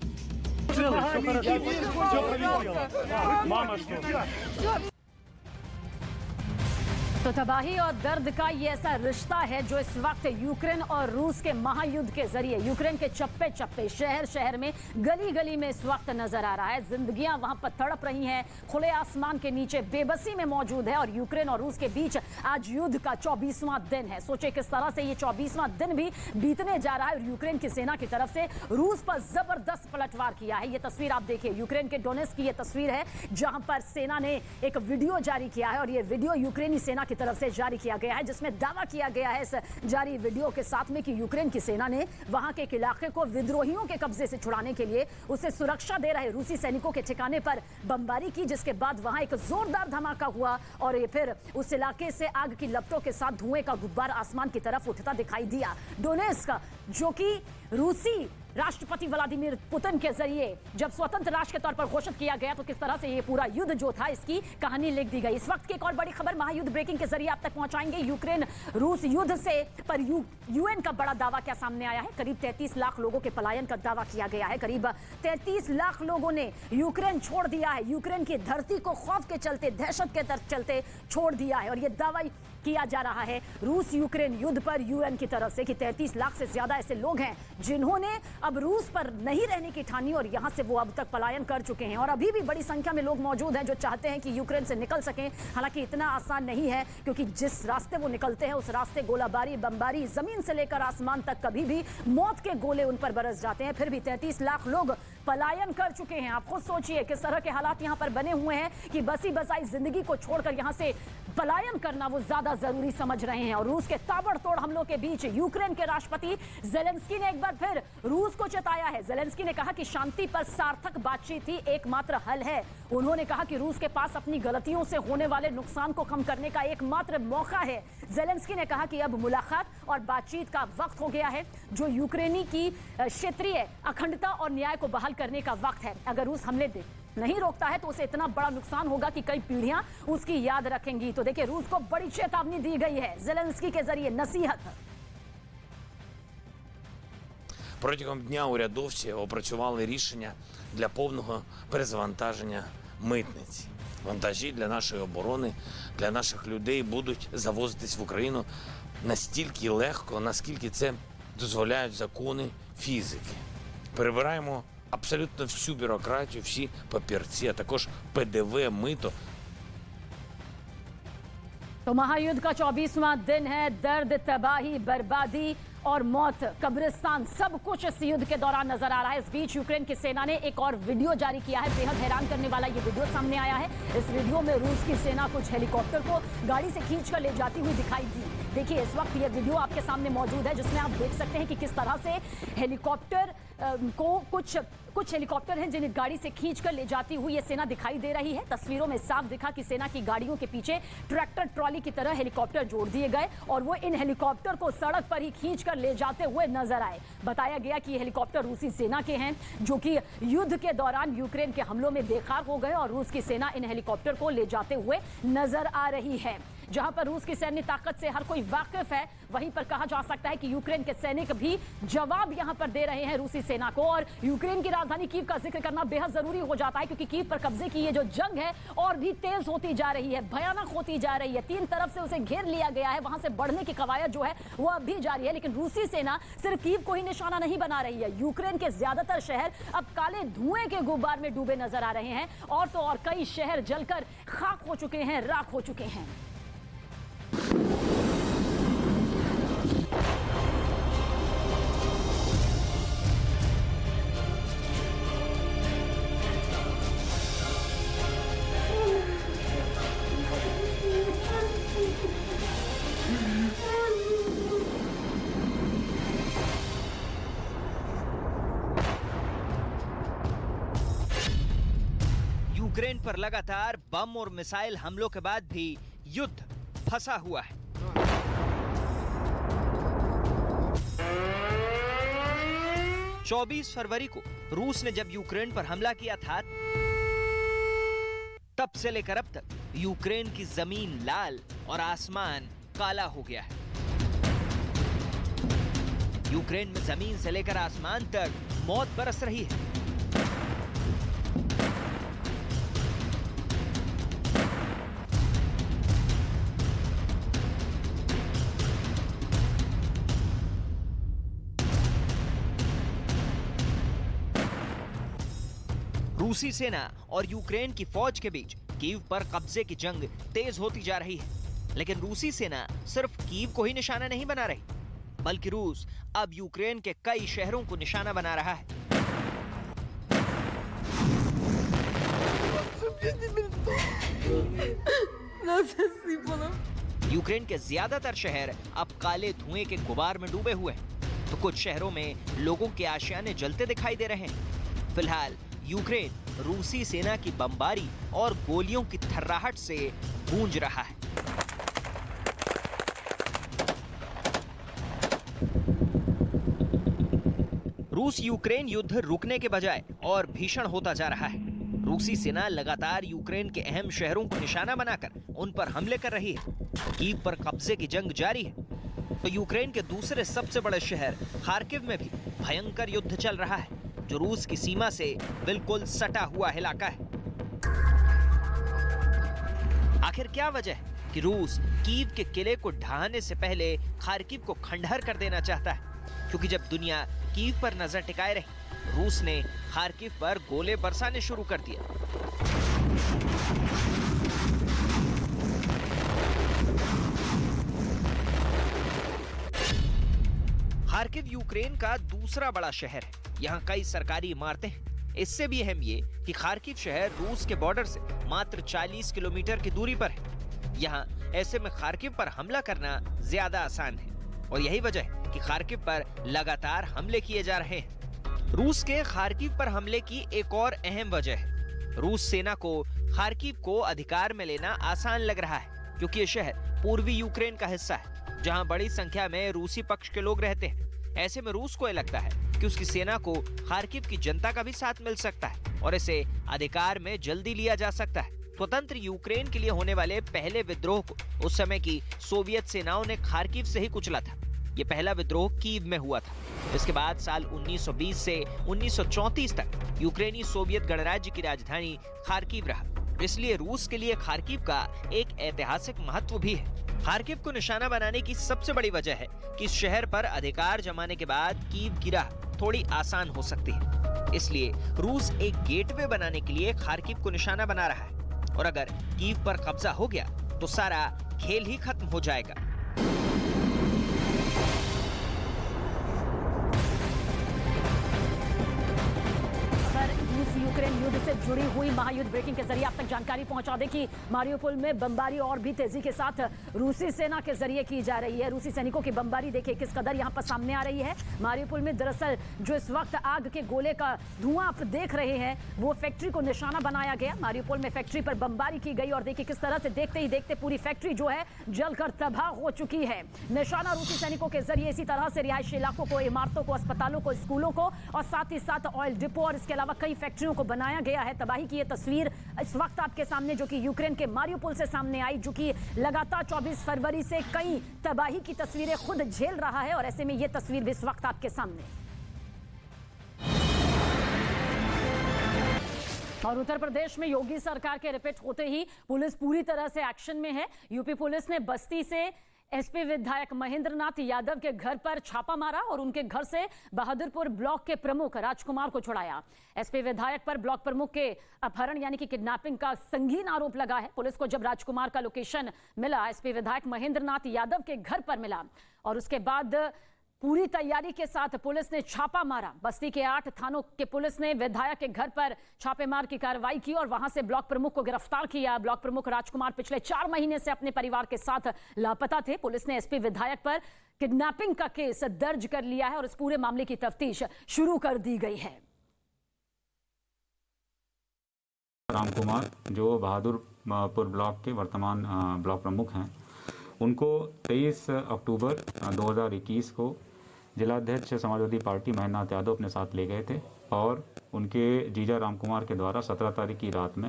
तो तबाही और दर्द का ये ऐसा रिश्ता है जो इस वक्त यूक्रेन और रूस के महायुद्ध के जरिए यूक्रेन के चप्पे चप्पे, शहर शहर में, गली गली में इस वक्त नजर आ रहा है। जिंदगियां वहां पर तड़प रही हैं, खुले आसमान के नीचे बेबसी में मौजूद है। और यूक्रेन और रूस के बीच आज युद्ध का 24वां दिन है। सोचे किस तरह से ये 24वां दिन भी बीतने जा रहा है। और यूक्रेन की सेना की तरफ से रूस पर जबरदस्त पलटवार किया है। ये तस्वीर आप देखिए, यूक्रेन के डोनेट्स्क की ये तस्वीर है जहां पर सेना ने एक वीडियो जारी किया है। और ये वीडियो यूक्रेनी सेना की तरफ से जारी किया गया है, जिसमें दावा किया गया है इस जारी वीडियो के साथ में कि यूक्रेन की सेना ने वहां के एक इलाके को विद्रोहियों के कब्जे से छुड़ाने के लिए उसे सुरक्षा दे रहे रूसी सैनिकों के ठिकाने पर बमबारी की, जिसके बाद वहां एक जोरदार धमाका हुआ और ये फिर उस इलाके से आग की लपटों के साथ धुएं का गुब्बार आसमान की तरफ उठता दिखाई दिया। डोनेट्स्क जो कि रूसी राष्ट्रपति व्लादिमीर पुतिन के जरिए जब स्वतंत्र राष्ट्र के तौर पर घोषित किया गया तो किस तरह से ये पूरा युद्ध जो था इसकी कहानी लिख दी गई। इस वक्त की एक और बड़ी खबर महायुद्ध ब्रेकिंग के जरिए आप तक पहुंचाएंगे। यूक्रेन रूस युद्ध से पर यूएन का बड़ा दावा क्या सामने आया है। करीब 33 लाख लोगों के पलायन का दावा किया गया है। करीब 33 लाख लोगों ने यूक्रेन छोड़ दिया है। यूक्रेन की धरती को खौफ के चलते, दहशत के चलते छोड़ दिया है। और ये दावा किया जा रहा है रूस यूक्रेन युद्ध पर यूएन की तरफ से कि 33 लाख से ज्यादा ऐसे लोग हैं जिन्होंने अब रूस पर नहीं रहने की ठानी और यहां से वो अब तक पलायन कर चुके हैं। और अभी भी बड़ी संख्या में लोग मौजूद हैं जो चाहते हैं कि यूक्रेन से निकल सकें। हालांकि इतना आसान नहीं है, क्योंकि जिस रास्ते वो निकलते हैं उस रास्ते गोलाबारी, बमबारी, जमीन से लेकर आसमान तक कभी भी मौत के गोले उन पर बरस जाते हैं। फिर भी 33 लाख लोग पलायन कर चुके हैं। आप खुद सोचिए किस तरह के हालात यहां पर बने हुए हैं कि बसी बसाई जिंदगी को छोड़कर यहां से पलायन करना वो ज्यादा जरूरी समझ रहे हैं। और रूस के ताबड़तोड़ हमलों के बीच यूक्रेन के राष्ट्रपति जेलेंस्की ने एक बार फिर रूस को चेताया है। जेलेंस्की ने कहा कि शांति पर सार्थक बातचीत ही एकमात्र हल है। उन्होंने कहा कि रूस के पास अपनी गलतियों से होने वाले नुकसान को कम करने का एकमात्र मौका है। जेलेंस्की ने कहा कि अब मुलाकात और बातचीत का वक्त हो गया है, जो यूक्रेनी की क्षेत्रीय अखंडता और न्याय को बहाल करने का वक्त है। अगर रूस हमले नहीं रोकता है तो उसे इतना बड़ा नुकसान होगा कि कई पीढ़ियां उसकी याद रखेंगी। तो देखिए, रूस को बड़ी चेतावनी दी गई है जेलेंस्की के जरिए, नसीहत। Протягом дня урядовці опрацювали рішення для повного перезавантаження митниці. Вантажі для нашої оборони, для наших людей будуть завозитись в Україну настільки легко, наскільки це дозволяють закони фізики. Перебираємо абсолютно всю бюрократію, всі папірці, а також ПДВ, мито. तो महायुद्ध का 24वां दिन है। दर्द, तबाही, बर्बादी और मौत, कब्रिस्तान, सब कुछ इस युद्ध के दौरान नजर आ रहा है। इस बीच यूक्रेन की सेना ने एक और वीडियो जारी किया है। बेहद हैरान करने वाला ये वीडियो सामने आया है। इस वीडियो में रूस की सेना कुछ हेलीकॉप्टर को गाड़ी से खींचकर ले जाती हुई दिखाई दी। देखिए, इस वक्त ये वीडियो आपके सामने मौजूद है, जिसमें आप देख सकते हैं कि किस तरह से हेलीकॉप्टर को कुछ हेलीकॉप्टर हैं जिन्हें गाड़ी से खींचकर ले जाती हुई ये सेना दिखाई दे रही है। तस्वीरों में साफ दिखा कि सेना की गाड़ियों के पीछे ट्रैक्टर ट्रॉली की तरह हेलीकॉप्टर जोड़ दिए गए और वो इन हेलीकॉप्टर को सड़क पर ही खींचकर ले जाते हुए नजर आए। बताया गया कि ये हेलीकॉप्टर रूसी सेना के हैं, जो कि युद्ध के दौरान यूक्रेन के हमलों में बेखार हो गए और रूस की सेना इन हेलीकॉप्टर को ले जाते हुए नजर आ रही है। जहां पर रूस की सैन्य ताकत से हर कोई वाकिफ है, वहीं पर कहा जा सकता है कि यूक्रेन के सैनिक भी जवाब यहां पर दे रहे हैं रूसी सेना को। और यूक्रेन की राजधानी कीव का जिक्र करना बेहद जरूरी हो जाता है, क्योंकि कीव पर कब्जे की ये जो जंग है और भी तेज होती जा रही है, भयानक होती जा रही है। 3 तरफ से उसे घेर लिया गया है, वहां से बढ़ने की कवायद जो है वो अब भी जारी है। लेकिन रूसी सेना सिर्फ कीव को ही निशाना नहीं बना रही है, यूक्रेन के ज्यादातर शहर अब काले धुएं के गुब्बार में डूबे नजर आ रहे हैं, और तो और कई शहर जलकर खाक हो चुके हैं, राख हो चुके हैं। यूक्रेन पर लगातार बम और मिसाइल हमलों के बाद भी युद्ध फंसा हुआ है। चौबीस फरवरी को रूस ने जब यूक्रेन पर हमला किया था, तब से लेकर अब तक यूक्रेन की जमीन लाल और आसमान काला हो गया है। यूक्रेन में जमीन से लेकर आसमान तक मौत बरस रही है। रूसी सेना और यूक्रेन की फौज के बीच कीव पर कब्जे की जंग तेज होती जा रही है। लेकिन रूसी सेना सिर्फ कीव को ही निशाना नहीं बना रही, बल्कि रूस अब यूक्रेन के कई शहरों को निशाना बना रहा है। यूक्रेन के ज्यादातर शहर अब काले धुएं के गुबार में डूबे हुए हैं, तो कुछ शहरों में लोगों के आशियाने जलते दिखाई दे रहे हैं। फिलहाल यूक्रेन रूसी सेना की बमबारी और गोलियों की थर्राहट से गूंज रहा है। रूस यूक्रेन युद्ध रुकने के बजाय और भीषण होता जा रहा है। रूसी सेना लगातार यूक्रेन के अहम शहरों को निशाना बनाकर उन पर हमले कर रही है। कीव पर कब्जे की जंग जारी है, तो यूक्रेन के दूसरे सबसे बड़े शहर खार्किव में भी भयंकर युद्ध चल रहा है, जो रूस की सीमा से बिल्कुल सटा हुआ इलाका है। आखिर क्या वजह है कि रूस कीव के किले को ढहाने से पहले खार्किव को खंडहर कर देना चाहता है? क्योंकि जब दुनिया कीव पर नजर टिकाए रही, रूस ने खार्किव पर गोले बरसाने शुरू कर दिए। खार्किव यूक्रेन का दूसरा बड़ा शहर है। यहाँ कई सरकारी इमारतें हैं। इससे भी अहम ये कि खार्किव शहर रूस के बॉर्डर से मात्र 40 किलोमीटर की दूरी पर है। यहाँ ऐसे में खार्किव पर हमला करना ज्यादा आसान है, और यही वजह है कि खार्किव पर लगातार हमले किए जा रहे हैं। रूस के खार्किव पर हमले की एक और अहम वजह है, रूस सेना को खार्किव को अधिकार में लेना आसान लग रहा है, क्योंकि ये शहर पूर्वी यूक्रेन का हिस्सा है, जहाँ बड़ी संख्या में रूसी पक्ष के लोग रहते हैं। ऐसे में रूस को यह लगता है कि उसकी सेना को खार्किव की जनता का भी साथ मिल सकता है और इसे अधिकार में जल्दी लिया जा सकता है। स्वतंत्र यूक्रेन के लिए होने वाले पहले विद्रोह को उस समय की सोवियत सेनाओं ने खार्किव से ही कुचला था। ये पहला विद्रोह कीव में हुआ था। इसके बाद साल 1920 से 1934 तक यूक्रेनी सोवियत गणराज्य की राजधानी खार्किव रहा। इसलिए रूस के लिए खार्किव का एक ऐतिहासिक महत्व भी है। खार्किव को निशाना बनाने की सबसे बड़ी वजह है कि इस शहर पर अधिकार जमाने के बाद कीव की राह थोड़ी आसान हो सकती है। इसलिए रूस एक गेटवे बनाने के लिए खार्किव को निशाना बना रहा है, और अगर कीव पर कब्जा हो गया तो सारा खेल ही खत्म हो जाएगा। यूक्रेन युद्ध से जुड़ी हुई महायुद्ध ब्रेकिंग के जरिए आप तक जानकारी पहुंचा दें कि मारियोपोल में बमबारी और भी तेजी के साथ रूसी सेना के जरिए की जा रही है। रूसी सैनिकों की बमबारी देखिए किस कदर यहां पर सामने आ रही है। मारियोपोल में दरअसल जो इस वक्त आग के गोले का धुआं आप देख रहे हैं, वो फैक्ट्री को निशाना बनाया गया। मारियोपोल में फैक्ट्री पर बमबारी की गई और देखिए किस तरह से देखते ही देखते पूरी फैक्ट्री जो है जलकर तबाह हो चुकी है। निशाना रूसी सैनिकों के जरिए इसी तरह से रिहायशी इलाकों को, इमारतों को, अस्पतालों को, स्कूलों को और साथ ही साथ ऑयल डिपो और इसके अलावा कई फैक्ट्री फैक्ट्रियों को बनाया गया है। तबाही की ये तस्वीर इस वक्त आपके सामने, जो कि यूक्रेन के मारियोपोल से सामने आई, जो कि लगातार 24 फरवरी से कई तबाही की तस्वीरें खुद झेल रहा है, और ऐसे में ये तस्वीर भी इस वक्त आपके सामने। और उत्तर प्रदेश में योगी सरकार के रिपीट होते ही पुलिस पूरी तरह से एक्शन में है। यूपी पुलिस ने बस्ती से एसपी विधायक महेंद्रनाथ यादव के घर पर छापा मारा और उनके घर से बहादुरपुर ब्लॉक के प्रमुख राजकुमार को छुड़ाया। एसपी विधायक पर ब्लॉक प्रमुख के अपहरण यानी कि किडनैपिंग का संगीन आरोप लगा है। पुलिस को जब राजकुमार का लोकेशन मिला, एसपी विधायक महेंद्रनाथ यादव के घर पर मिला, और उसके बाद पूरी तैयारी के साथ पुलिस ने छापा मारा। बस्ती के 8 थानों के पुलिस ने विधायक के घर पर छापेमार की कार्रवाई की और वहां से ब्लॉक प्रमुख को गिरफ्तार किया। ब्लॉक प्रमुख राजकुमार पिछले 4 महीने से अपने परिवार के साथ लापता थे। पुलिस ने एसपी विधायक पर किडनैपिंग का केस दर्ज कर लिया है और इस पूरे मामले की तफ्तीश शुरू कर दी गई है। राम कुमार, जो बहादुरपुर ब्लॉक के वर्तमान ब्लॉक प्रमुख हैं, उनको 23 अक्टूबर 2021 को जिलाध्यक्ष समाजवादी पार्टी महेंद्रनाथ यादव अपने साथ ले गए थे और उनके जीजा राम कुमार के द्वारा 17 तारीख की रात में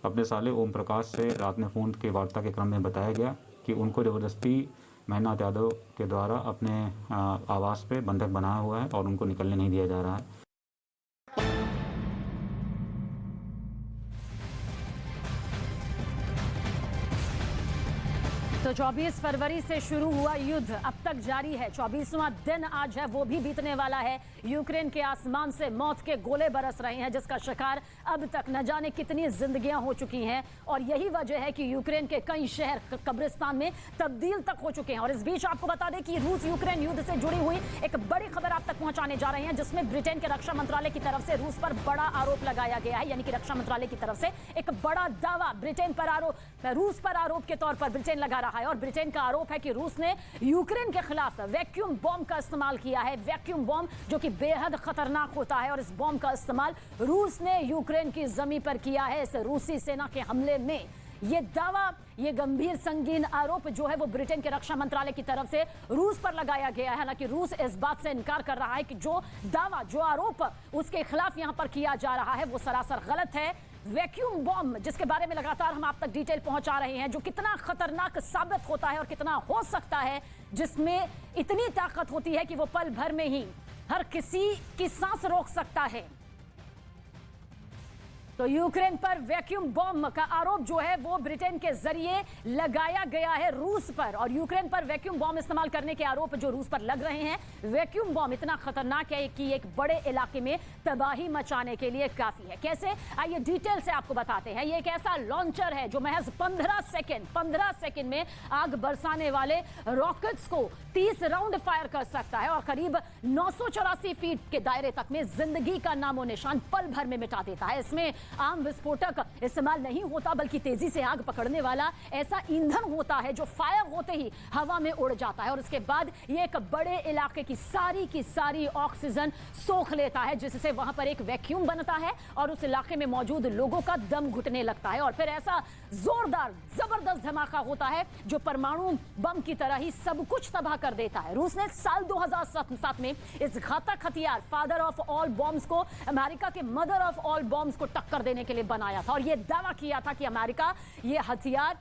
अपने साले ओम प्रकाश से रात में फ़ोन के वार्ता के क्रम में बताया गया कि उनको ज़बरदस्ती महेंद्रनाथ यादव के द्वारा अपने आवास पे बंधक बनाया हुआ है और उनको निकलने नहीं दिया जा रहा है। तो 24 फरवरी से शुरू हुआ युद्ध अब तक जारी है। 24वां दिन आज है, वो भी बीतने वाला है। यूक्रेन के आसमान से मौत के गोले बरस रहे हैं, जिसका शिकार अब तक न जाने कितनी जिंदगियां हो चुकी हैं, और यही वजह है कि यूक्रेन के कई शहर कब्रिस्तान में तब्दील तक हो चुके हैं। और इस बीच आपको बता दें कि रूस यूक्रेन युद्ध से जुड़ी हुई एक बड़ी खबर आप तक पहुंचाने जा रहे हैं, जिसमें ब्रिटेन के रक्षा मंत्रालय की तरफ से रूस पर बड़ा आरोप लगाया गया है। यानी कि रक्षा मंत्रालय की तरफ से एक बड़ा दावा ब्रिटेन पर रूस पर आरोप के तौर पर ब्रिटेन लगा रहा है। और ब्रिटेन का आरोप है कि रूस ने यूक्रेन के खिलाफ वैक्यूम बॉम्ब का इस्तेमाल किया है। वैक्यूम बॉम्ब जो कि बेहद खतरनाक होता है, और इस बॉम्ब का इस्तेमाल रूस ने यूक्रेन की जमीन पर किया है। इस रूसी सेना के हमले में ये दावा, ये गंभीर संगीन आरोप जो है वो ब्रिटेन के रक्षा मंत्रालय की तरफ से रूस पर लगाया गया है। हालांकि रूस इस बात से इनकार कर रहा है कि जो दावा, जो आरोप उसके खिलाफ यहां पर किया जा रहा है वो सरासर गलत है। वैक्यूम बॉम्ब, जिसके बारे में लगातार हम आप तक डिटेल पहुंचा रहे हैं, जो कितना खतरनाक साबित होता है और कितना हो सकता है, जिसमें इतनी ताकत होती है कि वो पल भर में ही हर किसी की सांस रोक सकता है। तो यूक्रेन पर वैक्यूम बॉम्ब का आरोप जो है वो ब्रिटेन के जरिए लगाया गया है रूस पर, और यूक्रेन पर वैक्यूम बॉम्ब इस्तेमाल करने के आरोप जो रूस पर लग रहे हैं। वैक्यूम बॉम्ब इतना खतरनाक है कि एक बड़े इलाके में तबाही मचाने के लिए काफी है। कैसे, आइए डिटेल से आपको बताते हैं। ये एक ऐसा लॉन्चर है जो महज 15 सेकंड में आग बरसाने वाले रॉकेट्स को 30 राउंड फायर कर सकता है और करीब 984 फीट के दायरे तक में जिंदगी का नामो निशान पल भर में मिटा देता है। इसमें आम विस्फोटक इस्तेमाल नहीं होता, बल्कि तेजी से आग पकड़ने वाला ऐसा ईंधन होता है जो फायर होते ही हवा में उड़ जाता है, और उसके बाद ये एक बड़े इलाके की सारी ऑक्सीजन सोख लेता है, जिससे वहां पर एक वैक्यूम बनता है और उस इलाके में मौजूद लोगों का दम घुटने लगता है। और फिर ऐसा जोरदार जबरदस्त धमाका होता है जो परमाणु बम की तरह ही सब कुछ तबाह कर देता है। रूस ने साल 2007 में इस घातक हथियार फादर ऑफ ऑल बॉम्ब्स को अमेरिका के मदर ऑफ ऑल बॉम्ब्स को टक्कर देने के लिए बनाया था, और यह दावा किया था कि अमेरिका ये हथियार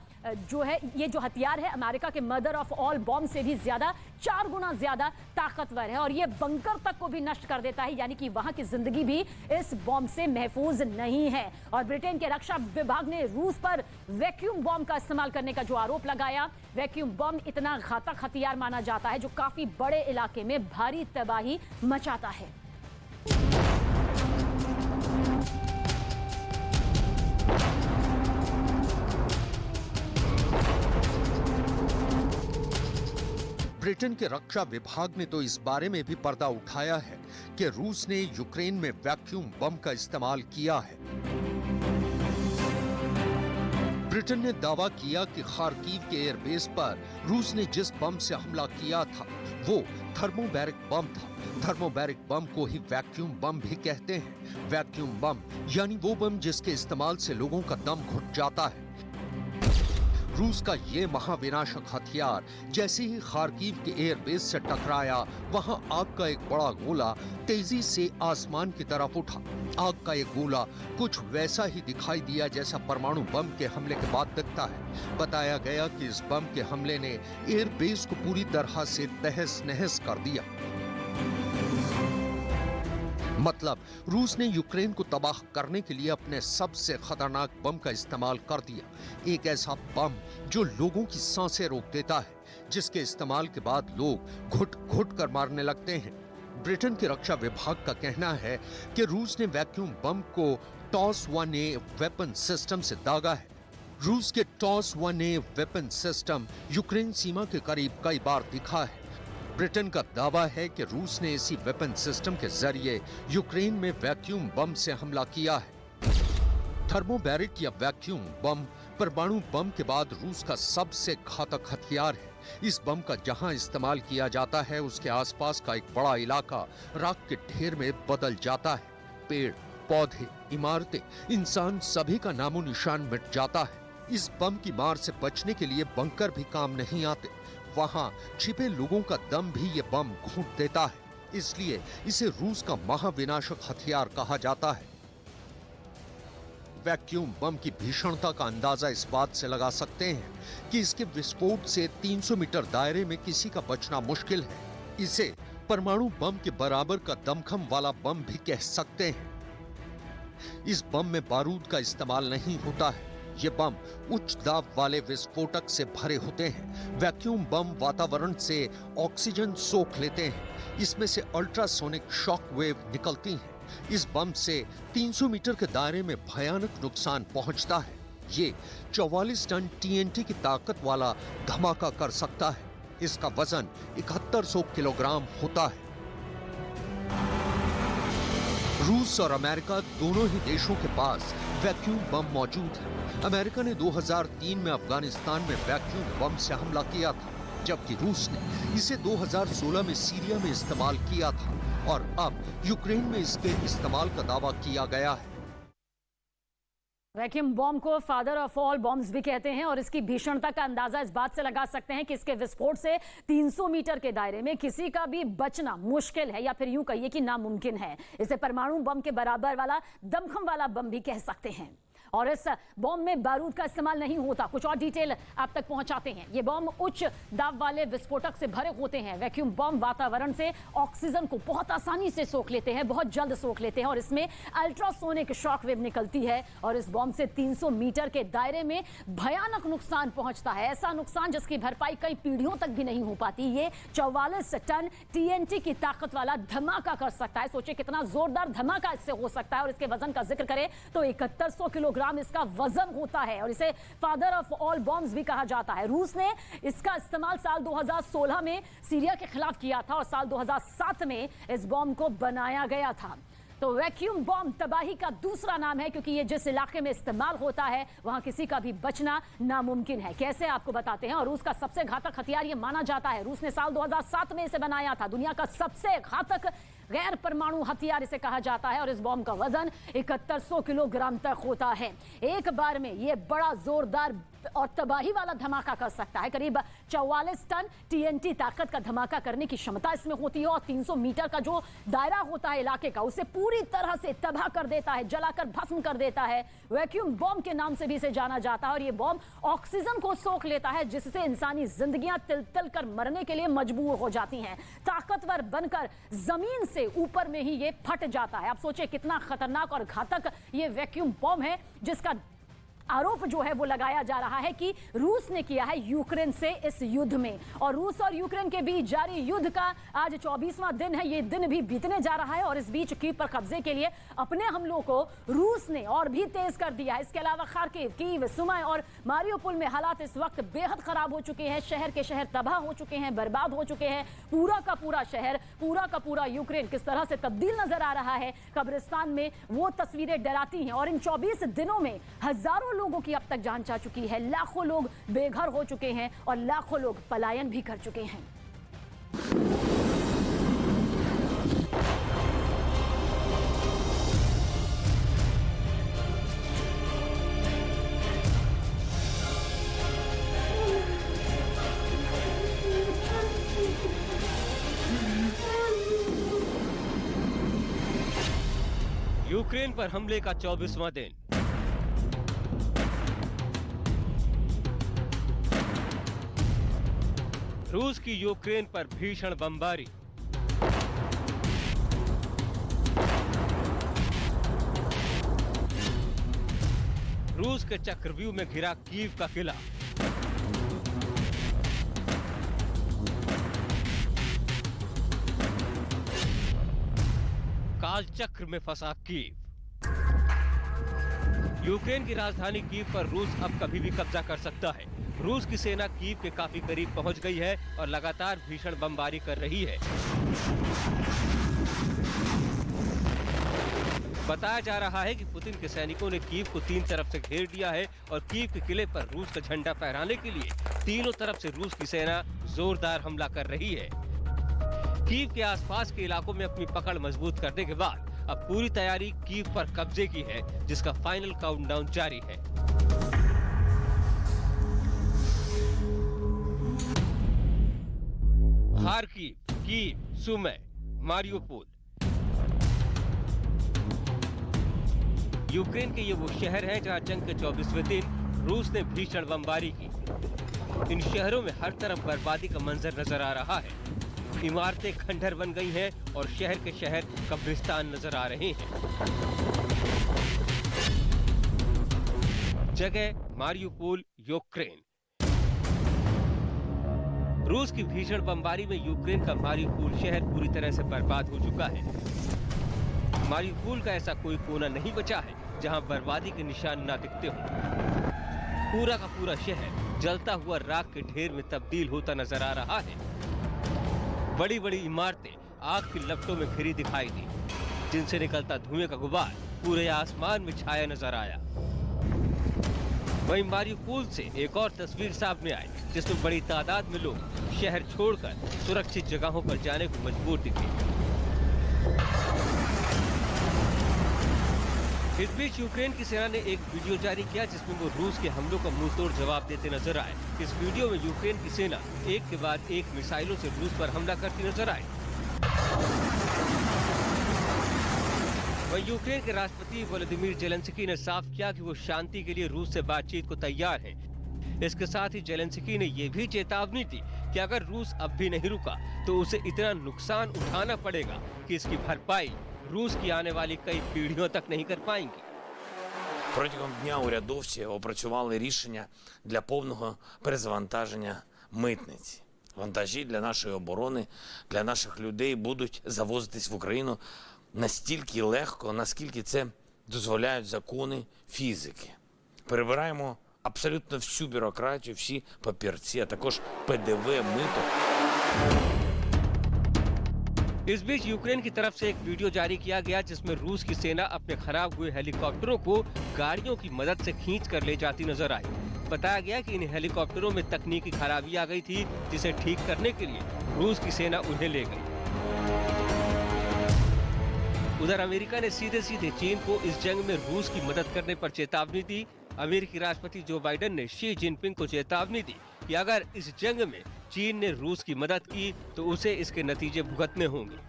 जो हथियार है अमेरिका के मदर ऑफ ऑल बॉम्ब से भी ज्यादा 4 गुना ज्यादा ताकतवर है, और ये बंकर तक को भी नष्ट कर देता है। यानी कि वहां की जिंदगी भी इस बॉम्ब से महफूज नहीं है। और ब्रिटेन के रक्षा विभाग ने रूस पर वैक्यूम बॉम्ब का इस्तेमाल करने का जो आरोप लगाया, वैक्यूम बॉम्ब इतना घातक हथियार माना जाता है जो काफी बड़े इलाके में भारी तबाही मचाता है। ब्रिटेन के रक्षा विभाग ने तो इस बारे में भी पर्दा उठाया है कि रूस ने यूक्रेन में वैक्यूम बम का इस्तेमाल किया है। ब्रिटेन ने दावा किया कि खार्किव के एयरबेस पर रूस ने जिस बम से हमला किया था वो थर्मोबैरिक बम था। थर्मोबैरिक बम को ही वैक्यूम बम भी कहते हैं। वैक्यूम बम यानी वो बम जिसके इस्तेमाल से लोगों का दम घुट जाता है। रूस का ये महाविनाशक हथियार जैसे ही खार्किव के एयरबेस से टकराया, वहां आग का एक बड़ा गोला तेजी से आसमान की तरफ उठा। आग का एक गोला कुछ वैसा ही दिखाई दिया जैसा परमाणु बम के हमले के बाद दिखता है। बताया गया कि इस बम के हमले ने एयरबेस को पूरी तरह से तहस नहस कर दिया। मतलब रूस ने यूक्रेन को तबाह करने के लिए अपने सबसे खतरनाक बम का इस्तेमाल कर दिया। एक ऐसा बम जो लोगों की सांसें रोक देता है, जिसके इस्तेमाल के बाद लोग घुट घुट कर मारने लगते हैं। ब्रिटेन के रक्षा विभाग का कहना है कि रूस ने वैक्यूम बम को TOS-1A वेपन सिस्टम से दागा है। रूस के TOS-1A वेपन सिस्टम यूक्रेन सीमा के करीब कई बार दिखा है। ब्रिटेन का दावा है कि रूस ने इसी वेपन सिस्टम के जरिए यूक्रेन में वैक्यूम बम से हमला किया है। थर्मोबैरिक या वैक्यूम बम परमाणु बम के बाद रूस का सबसे घातक हथियार है। इस बम का जहां इस्तेमाल किया जाता है, उसके आसपास का एक बड़ा इलाका राख के ढेर में बदल जाता है। पेड़, पौधे, इमारतें, इंसान सभी का नामो निशान मिट जाता है। इस बम की मार से बचने के लिए बंकर भी काम नहीं आते। वहां छिपे लोगों का दम भी ये बम घूंट देता है। इसलिए इसे रूस का महाविनाशक हथियार कहा जाता है। वैक्यूम बम की भीषणता का अंदाजा इस बात से लगा सकते हैं कि इसके विस्फोट से 300 मीटर दायरे में किसी का बचना मुश्किल है। इसे परमाणु बम के बराबर का दमखम वाला बम भी कह सकते हैं। इस बम में बारूद का इस्तेमाल नहीं होता है। ये बम उच्च दाब वाले विस्फोटक से भरे होते हैं। वैक्यूम बम वातावरण से ऑक्सीजन सोख लेते हैं। इसमें से अल्ट्रासोनिक शॉक वेव निकलती हैं। इस बम से 300 मीटर के दायरे में भयानक नुकसान पहुंचता है। ये 44 टन TNT की ताकत वाला धमाका कर सकता है। इसका वजन 7100 किलोग्राम होता है। रूस और अमेरिका दोनों ही देशों के पास वैक्यूम बम मौजूद है। अमेरिका ने 2003 में अफगानिस्तान में वैक्यूम बम से हमला किया था, जबकि रूस ने इसे 2016 में सीरिया में इस्तेमाल किया था और अब यूक्रेन में इसके इस्तेमाल का दावा किया गया है। वैक्यूम बॉम्ब को फादर ऑफ ऑल बॉम्ब्स भी कहते हैं और इसकी भीषणता का अंदाजा इस बात से लगा सकते हैं कि इसके विस्फोट से 300 मीटर के दायरे में किसी का भी बचना मुश्किल है, या फिर यूं कहिए कि नामुमकिन है। इसे परमाणु बम के बराबर वाला दमखम वाला बम भी कह सकते हैं। और इस बॉम्ब में बारूद का इस्तेमाल नहीं होता। कुछ और डिटेल आप तक पहुंचाते हैं। ये बॉम्ब उच्च दाब वाले विस्फोटक से भरे होते हैं। वैक्यूम बॉम्ब वातावरण से ऑक्सीजन को बहुत आसानी से सोख लेते हैं, बहुत जल्द सोख लेते हैं और इसमें अल्ट्रासोनिक शॉक वेव निकलती है और इस बॉम्ब से 300 मीटर के दायरे में भयानक नुकसान पहुंचता है। ऐसा नुकसान जिसकी भरपाई कई पीढ़ियों तक भी नहीं हो पाती। ये 44 टन TNT की ताकत वाला धमाका कर सकता है। सोचिए कितना जोरदार धमाका इससे हो सकता है। और इसके वजन का जिक्र करें तो 7100 किलोग्राम इसका वजन होता है और इसे फादर ऑफ ऑल बॉम्ब्स भी कहा जाता है। रूस ने इसका इस्तेमाल साल 2016 में सीरिया के खिलाफ किया था और साल 2007 में इस बॉम्ब को बनाया गया था। तो वैक्यूम बॉम्ब तबाही का दूसरा नाम है, क्योंकि ये जिस इलाके में इस्तेमाल होता है वहां किसी का भी बचना नामुमकिन है। कैसे आपको बताते हैं। और रूस का सबसे घातक हथियार ये माना जाता है। रूस ने साल 2007 में इसे बनाया था। दुनिया का सबसे घातक गैर परमाणु हथियार इसे कहा जाता है और इस बॉम्ब का वजन 7100 किलोग्राम तक होता है। एक बार में ये बड़ा जोरदार और तबाही वाला धमाका कर सकता है। करीब 44 टन TNT ताकत का धमाका करने की क्षमता इसमें होती है और 300 मीटर का जो दायरा होता है इलाके का, उसे पूरी तरह से तबाह कर देता है, जलाकर भस्म कर देता है। वैक्यूम बॉम्ब के नाम से भी इसे जाना जाता है और ये बॉम्ब ऑक्सीजन को सोख लेता है, जिससे इंसानी जिंदगियां तिल तिल कर मरने के लिए मजबूर हो जाती हैं। ताकतवर बनकर जमीन से ऊपर में ही ये फट जाता है। आप सोचिए कितना खतरनाक और घातक ये वैक्यूम बॉम्ब है, जिसका आरोप जो है वो लगाया जा रहा है कि रूस ने किया है यूक्रेन से इस युद्ध में। और रूस और यूक्रेन के बीच जारी युद्ध का आज 24वां दिन है। ये दिन भी बीतने जा रहा है और इस बीच कीव पर कब्जे के लिए अपने हमलों को रूस ने और भी तेज कर दिया है। इसके अलावा खार्किव, कीव, सुमी और मारियोपोल में हालात इस वक्त बेहद खराब हो चुके हैं। शहर के शहर तबाह हो चुके हैं, बर्बाद हो चुके हैं। पूरा का पूरा शहर, पूरा का पूरा यूक्रेन किस तरह से तब्दील नजर आ रहा है कब्रिस्तान में, वो तस्वीरें डराती हैं। और इन 24 दिनों में हजारों लोगों की अब तक जान जा चुकी है। लाखों लोग बेघर हो चुके हैं और लाखों लोग पलायन भी कर चुके हैं। यूक्रेन पर हमले का 24वां दिन। रूस की यूक्रेन पर भीषण बमबारी। रूस के चक्रव्यूह में घिरा कीव का किला। कालचक्र में फंसा कीव। यूक्रेन की राजधानी कीव पर रूस अब कभी भी कब्जा कर सकता है। रूस की सेना कीव के काफी करीब पहुंच गई है और लगातार भीषण बमबारी कर रही है। बताया जा रहा है कि पुतिन के सैनिकों ने कीव को 3 तरफ से घेर लिया है और कीव के किले पर रूस का झंडा फहराने के लिए तीनों तरफ से रूस की सेना जोरदार हमला कर रही है। कीव के आसपास के इलाकों में अपनी पकड़ मजबूत करने के बाद अब पूरी तैयारी कीव पर कब्जे की है, जिसका फाइनल काउंटडाउन जारी है। Kharkiv, Kyiv, Sumy, Mariupol. Ukraine के ये वो शहर हैं जहां जंग के 24वें दिन रूस ने भीषण बमबारी की। इन शहरों में हर तरफ बर्बादी का मंजर नजर आ रहा है। इमारतें खंडहर बन गई हैं और शहर के शहर कब्रिस्तान नजर आ रहे हैं। जगह मारियोपोल, यूक्रेन। रूस की भीषण बमबारी में यूक्रेन का मारियोपोल शहर पूरी तरह से बर्बाद हो चुका है। मारियोपोल का ऐसा कोई कोना नहीं बचा है जहां बर्बादी के निशान ना दिखते हों। पूरा का पूरा शहर जलता हुआ राख के ढेर में तब्दील होता नजर आ रहा है। बड़ी बड़ी इमारतें आग की लपटों में घिरी दिखाई दी, जिनसे निकलता धुएं का गुबार पूरे आसमान में छाया नजर आया। वहीं मारियोपोल से एक और तस्वीर सामने आई, जिसमें बड़ी तादाद में लोग शहर छोड़कर सुरक्षित जगहों पर जाने को मजबूर दिखे। इस बीच यूक्रेन की सेना ने एक वीडियो जारी किया, जिसमें वो रूस के हमलों का मुंहतोड़ जवाब देते नजर आए। इस वीडियो में यूक्रेन की सेना एक के बाद एक मिसाइलों से रूस पर हमला करती नजर आई। वहीं यूक्रेन के राष्ट्रपति व्लादिमीर जेलेंस्की ने साफ किया कि वो शांति के लिए रूस से बातचीत को तैयार हैं। इसके साथ ही जेलेंस्की ने ये भी चेतावनी दी कि अगर रूस अब भी नहीं रुका तो उसे इतना नुकसान उठाना पड़ेगा कि इसकी भरपाई रूस की आने वाली कई पीढ़ियों तक नहीं कर पाएंगी। Протягом дня урядовці опрацювали рішення для повного перезавантаження митниці. Вантажі для нашої оборони, для наших людей будуть завозитись в Україну настільки легко, наскільки це дозволяють закони фізики. Перебираємо абсолютно всю бюрократію, всі папірці, а також ПДВ, мито. इस बीच यूक्रेन की तरफ से एक वीडियो जारी किया गया, जिसमें रूस की सेना अपने खराब हुए हेलीकॉप्टरों को गाड़ियों की मदद से खींच कर ले जाती नजर आई। बताया गया कि इन हेलीकॉप्टरों में तकनीकी खराबी आ गई थी, जिसे ठीक करने के लिए रूस की सेना उन्हें ले गई। उधर अमेरिका ने सीधे सीधे चीन को इस जंग में रूस की मदद करने पर चेतावनी दी। अमेरिकी राष्ट्रपति जो बाइडेन ने शी जिनपिंग को चेतावनी दी कि अगर इस जंग में चीन ने रूस की मदद की तो उसे इसके नतीजे भुगतने होंगे।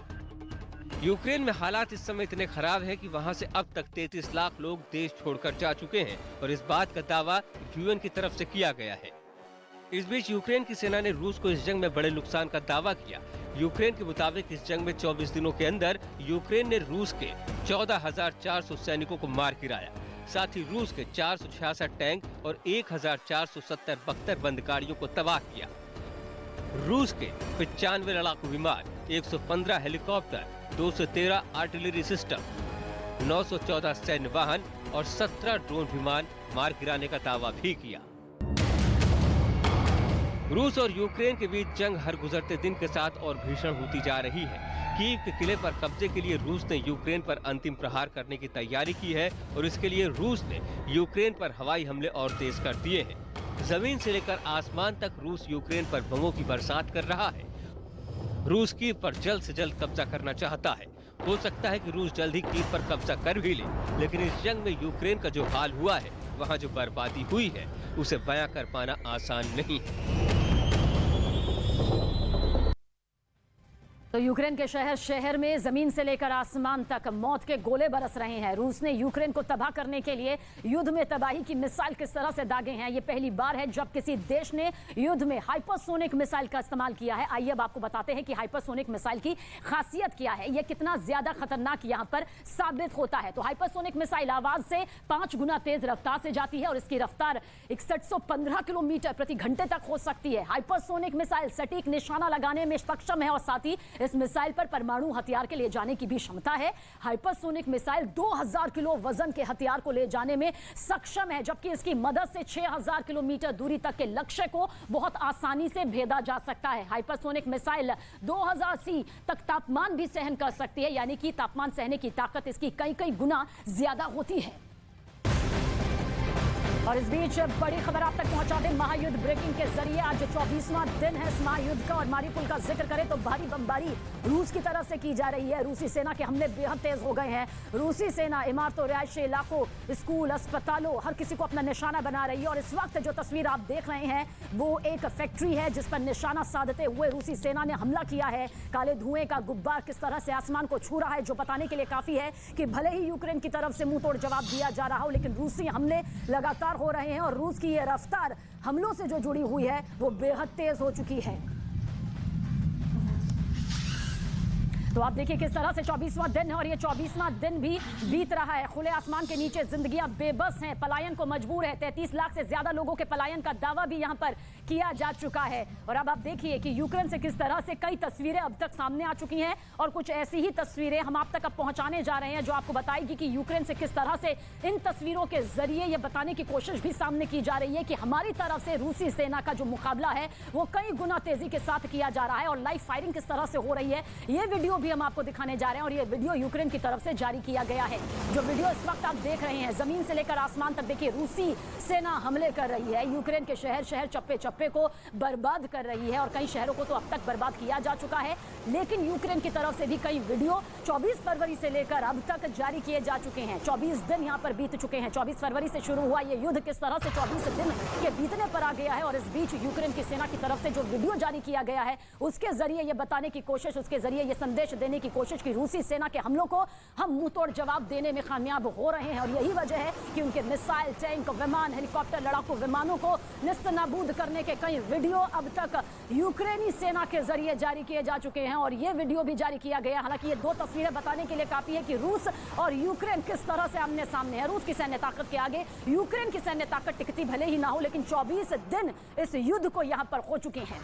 यूक्रेन में हालात इस समय इतने खराब है कि वहां से अब तक 33 लाख लोग देश छोड़कर जा चुके हैं और इस बात का दावा यूएन की तरफ से किया गया है। इस बीच यूक्रेन की सेना ने रूस को इस जंग में बड़े नुकसान का दावा किया। यूक्रेन के मुताबिक इस जंग में 24 दिनों के अंदर यूक्रेन ने रूस के 14,400 सैनिकों को मार गिराया। साथ ही रूस के 466 टैंक और 1,470 बख्तर बंद गाड़ियों को तबाह किया। रूस के 95 लड़ाकू विमान, 115 हेलीकॉप्टर, 213 आर्टिलरी सिस्टम, 914 सैन्य वाहन और 17 ड्रोन विमान मार गिराने का दावा भी किया। रूस और यूक्रेन के बीच जंग हर गुजरते दिन के साथ और भीषण होती जा रही है। कीव के किले पर कब्जे के लिए रूस ने यूक्रेन पर अंतिम प्रहार करने की तैयारी की है और इसके लिए रूस ने यूक्रेन पर हवाई हमले और तेज कर दिए हैं। जमीन से लेकर आसमान तक रूस यूक्रेन पर बमों की बरसात कर रहा है। रूस कीव पर जल्द से जल्द कब्जा करना चाहता है। हो सकता है कि रूस जल्द ही कीव पर कब्जा कर भी ले, लेकिन इस जंग में यूक्रेन का जो हाल हुआ है, वहाँ जो बर्बादी हुई है, उसे बयां कर पाना आसान नहीं है। तो यूक्रेन के शहर में जमीन से लेकर आसमान तक मौत के गोले बरस रहे हैं। रूस ने यूक्रेन को तबाह करने के लिए युद्ध में तबाही की मिसाइल किस तरह से दागे हैं, ये पहली बार है जब किसी देश ने युद्ध में हाइपरसोनिक मिसाइल का इस्तेमाल किया है। आइए अब आपको बताते हैं कि हाइपरसोनिक मिसाइल की खासियत क्या है, ये कितना ज्यादा खतरनाक यहां पर साबित होता है। तो हाइपरसोनिक मिसाइल आवाज से 5 गुना तेज रफ्तार से जाती है और इसकी रफ्तार 6115 किलोमीटर प्रति घंटे तक हो सकती है। हाइपरसोनिक मिसाइल सटीक निशाना लगाने में सक्षम है और साथ ही इस मिसाइल पर परमाणु हथियार के ले जाने की भी क्षमता है। हाइपरसोनिक मिसाइल 2000 किलो वजन के हथियार को ले जाने में सक्षम है, जबकि इसकी मदद से 6000 किलोमीटर दूरी तक के लक्ष्य को बहुत आसानी से भेदा जा सकता है। हाइपरसोनिक मिसाइल 2000 तक तापमान भी सहन कर सकती है, यानी कि तापमान सहने की ताकत इसकी कई गुना ज्यादा होती है। और इस बीच बड़ी खबर आप तक पहुंचा दें महायुद्ध ब्रेकिंग के जरिए। आज 24वां दिन है इस महायुद्ध का और मारिउपोल का जिक्र करें तो भारी बमबारी रूस की तरफ से की जा रही है। रूसी सेना के हमले बेहद तेज हो गए हैं। रूसी सेना इमारतों, रिहायशी इलाकों, स्कूल, अस्पतालों, हर किसी को अपना निशाना बना रही है। और इस वक्त जो तस्वीर आप देख रहे हैं वो एक फैक्ट्री है जिस पर निशाना साधते हुए रूसी सेना ने हमला किया है। काले धुएं का गुब्बार किस तरह से आसमान को छू रहा है, जो बताने के लिए काफी है कि भले ही यूक्रेन की तरफ से मुंह तोड़ जवाब दिया जा रहा हो, लेकिन रूसी हमले लगातार हो रहे हैं और रूस की ये रफ्तार हमलों से जो जुड़ी हुई है वो बेहद तेज हो चुकी है। तो आप देखिए किस तरह से 24वां दिन है और ये 24वां दिन भी बीत रहा है। खुले आसमान के नीचे जिंदगियां बेबस हैं, पलायन को मजबूर है। 33 लाख से ज्यादा लोगों के पलायन का दावा भी यहां पर किया जा चुका है। और अब आप देखिए कि यूक्रेन से किस तरह से कई तस्वीरें अब तक सामने आ चुकी हैं और कुछ ऐसी ही तस्वीरें हम आप तक अब पहुंचाने जा रहे हैं जो आपको बताएगी कि यूक्रेन से किस तरह से इन तस्वीरों के जरिए ये बताने की कोशिश भी सामने की जा रही है कि हमारी तरफ से रूसी सेना का जो मुकाबला है वो कई गुना तेजी के साथ किया जा रहा है और लाइव फायरिंग किस तरह से हो रही है ये वीडियो भी हम आपको दिखाने जा रहे हैं। और ये वीडियो यूक्रेन की तरफ से जारी किया गया है। जो वीडियो इस वक्त आप देख रहे हैं जमीन से लेकर आसमान तक देखिए रूसी सेना हमले कर रही है। यूक्रेन के शहर चप्पे चप्पे को बर्बाद कर रही है और कई शहरों को तो अब तक बर्बाद किया जा चुका है। लेकिन यूक्रेन की तरफ से भी कई वीडियो 24 फरवरी से लेकर अब तक जारी किए जा चुके हैं। 24 दिन यहां पर बीत चुके हैं। 24 फरवरी से शुरू हुआ ये युद्ध किस तरह से 24 दिन के बीतने पर आ गया है और इस बीच यूक्रेन की सेना की तरफ से जो वीडियो जारी किया गया है उसके जरिए ये बताने की कोशिश, उसके जरिए ये संदेश देने की कोशिश की रूसी सेना के हमलों को हम मुंहतोड़ जवाब देने में कामयाब हो रहे हैं। और यही वजह है कि उनके मिसाइल, टैंक, विमान, हेलीकॉप्टर, लड़ाकू विमानों को निस्तनाबूद करने के कई वीडियो अब तक यूक्रेनी सेना के जरिए जारी किए जा चुके हैं। और ये वीडियो भी जारी किया गया। हालांकि ये दो तस्वीरें बताने के लिए काफी है कि रूस और यूक्रेन किस तरह से आमने सामने है। रूस की सैन्य ताकत के आगे यूक्रेन की सैन्य ताकत टिकती भले ही ना हो, लेकिन 24 दिन इस युद्ध को यहां पर हो चुके हैं।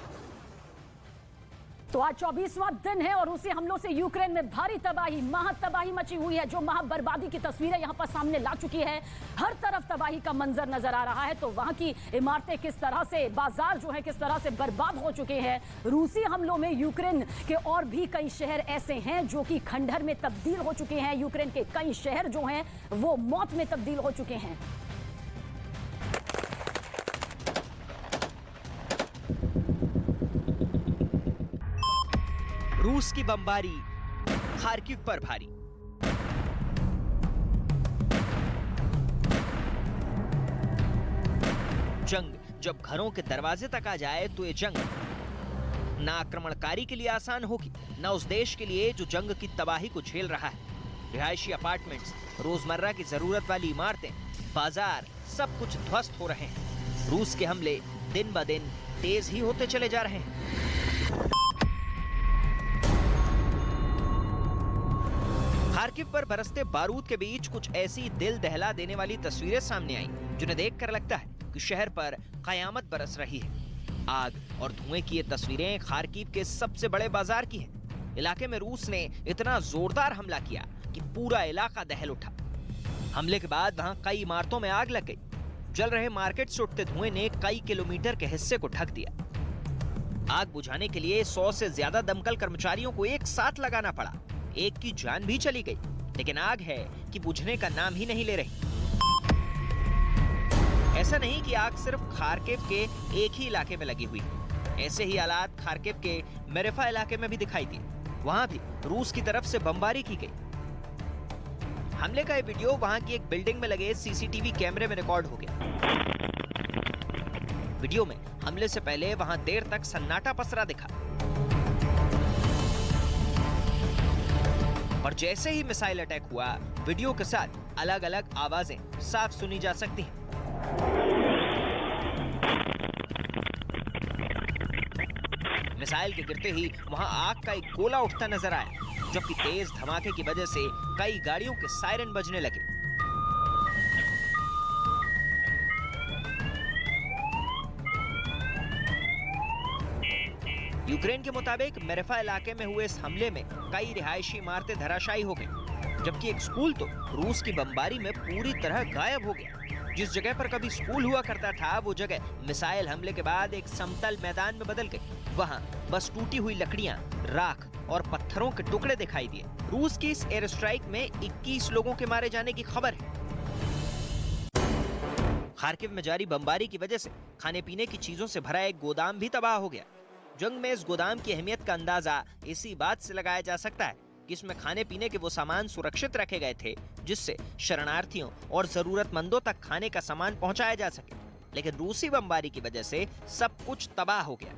तो आज 24वां दिन है और रूसी हमलों से यूक्रेन में भारी तबाही, महातबाही मची हुई है, जो महाबर्बादी की तस्वीरें यहां पर सामने ला चुकी है। हर तरफ तबाही का मंजर नजर आ रहा है। तो वहां की इमारतें किस तरह से, बाजार जो है किस तरह से बर्बाद हो चुके हैं। रूसी हमलों में यूक्रेन के और भी कई शहर ऐसे हैं जो कि खंडहर में तब्दील हो चुके हैं। यूक्रेन के कई शहर जो हैं वो मौत में तब्दील हो चुके हैं। रूस की बमबारी खार्किव पर भारी। जंग जब घरों के दरवाजे तक आ जाए तो ये जंग ना आक्रमणकारी के लिए आसान होगी, ना उस देश के लिए जो जंग की तबाही को झेल रहा है। रिहायशी अपार्टमेंट्स, रोजमर्रा की जरूरत वाली इमारतें, बाजार, सब कुछ ध्वस्त हो रहे हैं। रूस के हमले दिन ब दिन तेज ही होते चले जा रहे हैं। खार्किव पर बरसते बारूद के बीच कुछ ऐसी दिल दहला देने वाली तस्वीरें सामने आई जिन्हें देखकर लगता है कि शहर पर कयामत बरस रही है। आग और धुएं की ये तस्वीरें खार्किव के सबसे बड़े बाजार की हैं। इलाके में रूस ने इतना जोरदार हमला किया कि पूरा इलाका दहल उठा। हमले के बाद वहां कई इमारतों में आग लग गई। जल रहे मार्केट से उठते धुएं ने कई किलोमीटर के हिस्से को ढक दिया। आग बुझाने के लिए 100 से ज्यादा दमकल कर्मचारियों को एक साथ लगाना पड़ा। एक की जान भी चली गई, लेकिन आग है कि बुझने का नाम ही नहीं ले रही। ऐसा नहीं कि आग सिर्फ खार्किव के एक ही इलाके में लगी हुई है। ऐसे ही हालात खार्किव के मेरेफा इलाके में भी दिखाई दिए। वहां भी रूस की तरफ से बमबारी की गई। हमले का ये वीडियो वहां की एक बिल्डिंग में लगे सीसीटीवी कैमरे में रिकॉर्ड हो गया। वीडियो में हमले से पहले वहां देर तक सन्नाटा पसरा दिखा। और जैसे ही मिसाइल अटैक हुआ, वीडियो के साथ अलग अलग आवाजें साफ सुनी जा सकती हैं। मिसाइल के गिरते ही वहां आग का एक गोला उठता नजर आया, जबकि तेज धमाके की वजह से कई गाड़ियों के सायरन बजने लगे। यूक्रेन के मुताबिक मेरेफा इलाके में हुए इस हमले में कई रिहायशी इमारतें धराशायी हो गई, जबकि एक स्कूल तो रूस की बमबारी में पूरी तरह गायब हो गया। जिस जगह पर कभी स्कूल हुआ करता था, वो जगह मिसाइल हमले के बाद एक समतल मैदान में बदल गई। वहां बस टूटी हुई लकड़ियां, राख और पत्थरों के टुकड़े दिखाई दिए। रूस की इस एयर स्ट्राइक में 21 लोगों के मारे जाने की खबर है। खार्किव में जारी बमबारी की वजह से खाने पीने की चीजों से भरा एक गोदाम भी तबाह हो गया। जंग में इस गोदाम की अहमियत का अंदाजा इसी बात से लगाया जा सकता है कि इसमें खाने पीने के वो सामान सुरक्षित रखे गए थे जिससे शरणार्थियों और जरूरतमंदों तक खाने का सामान पहुंचाया जा सके। लेकिन रूसी बमबारी की वजह से सब कुछ तबाह हो गया।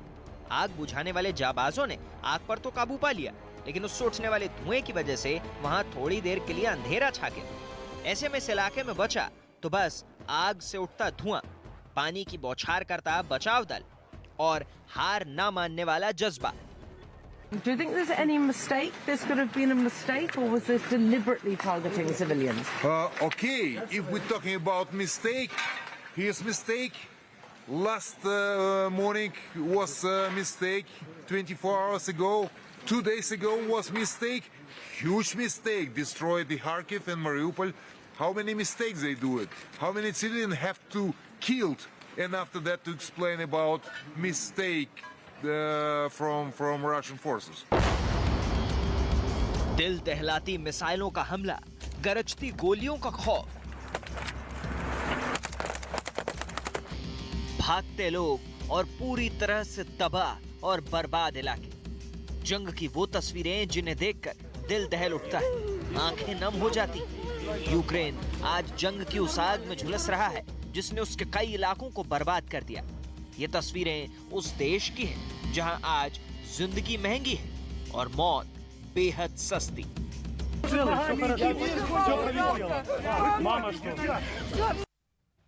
आग बुझाने वाले जाबाजों ने आग पर तो काबू पा लिया, लेकिन उससे उठने वाले धुएं की वजह से वहां थोड़ी देर के लिए अंधेरा छा गया। ऐसे में इस इलाके में बचा तो बस आग से उठता धुआं, पानी की बौछार करता बचाव दल और हार ना मानने वाला जज्बा। Do you think there's any mistake? This could have been a mistake, or was this deliberately targeting civilians? Okay, if we're talking about mistake, here's mistake. Last morning was a mistake. 24 hours ago, 2 days ago was mistake. Huge mistake. Destroyed the Kharkiv and Mariupol. How many mistakes they do it? How many civilians have to killed? And after that to explain about mistake from Russian forces. दिल दहलाती मिसाइलों का हमला, गरजती गोलियों का खौफ, भागते लोग और पूरी तरह से तबाह और बर्बाद इलाके। जंग की वो तस्वीरें जिन्हें देखकर दिल दहल उठता है, आंखें नम हो जाती। यूक्रेन आज जंग की उस आग में झुलस रहा है जिसने उसके कई इलाकों को बर्बाद कर दिया। ये तस्वीरें उस देश की हैं जहां आज जिंदगी महंगी है और मौत बेहद सस्ती।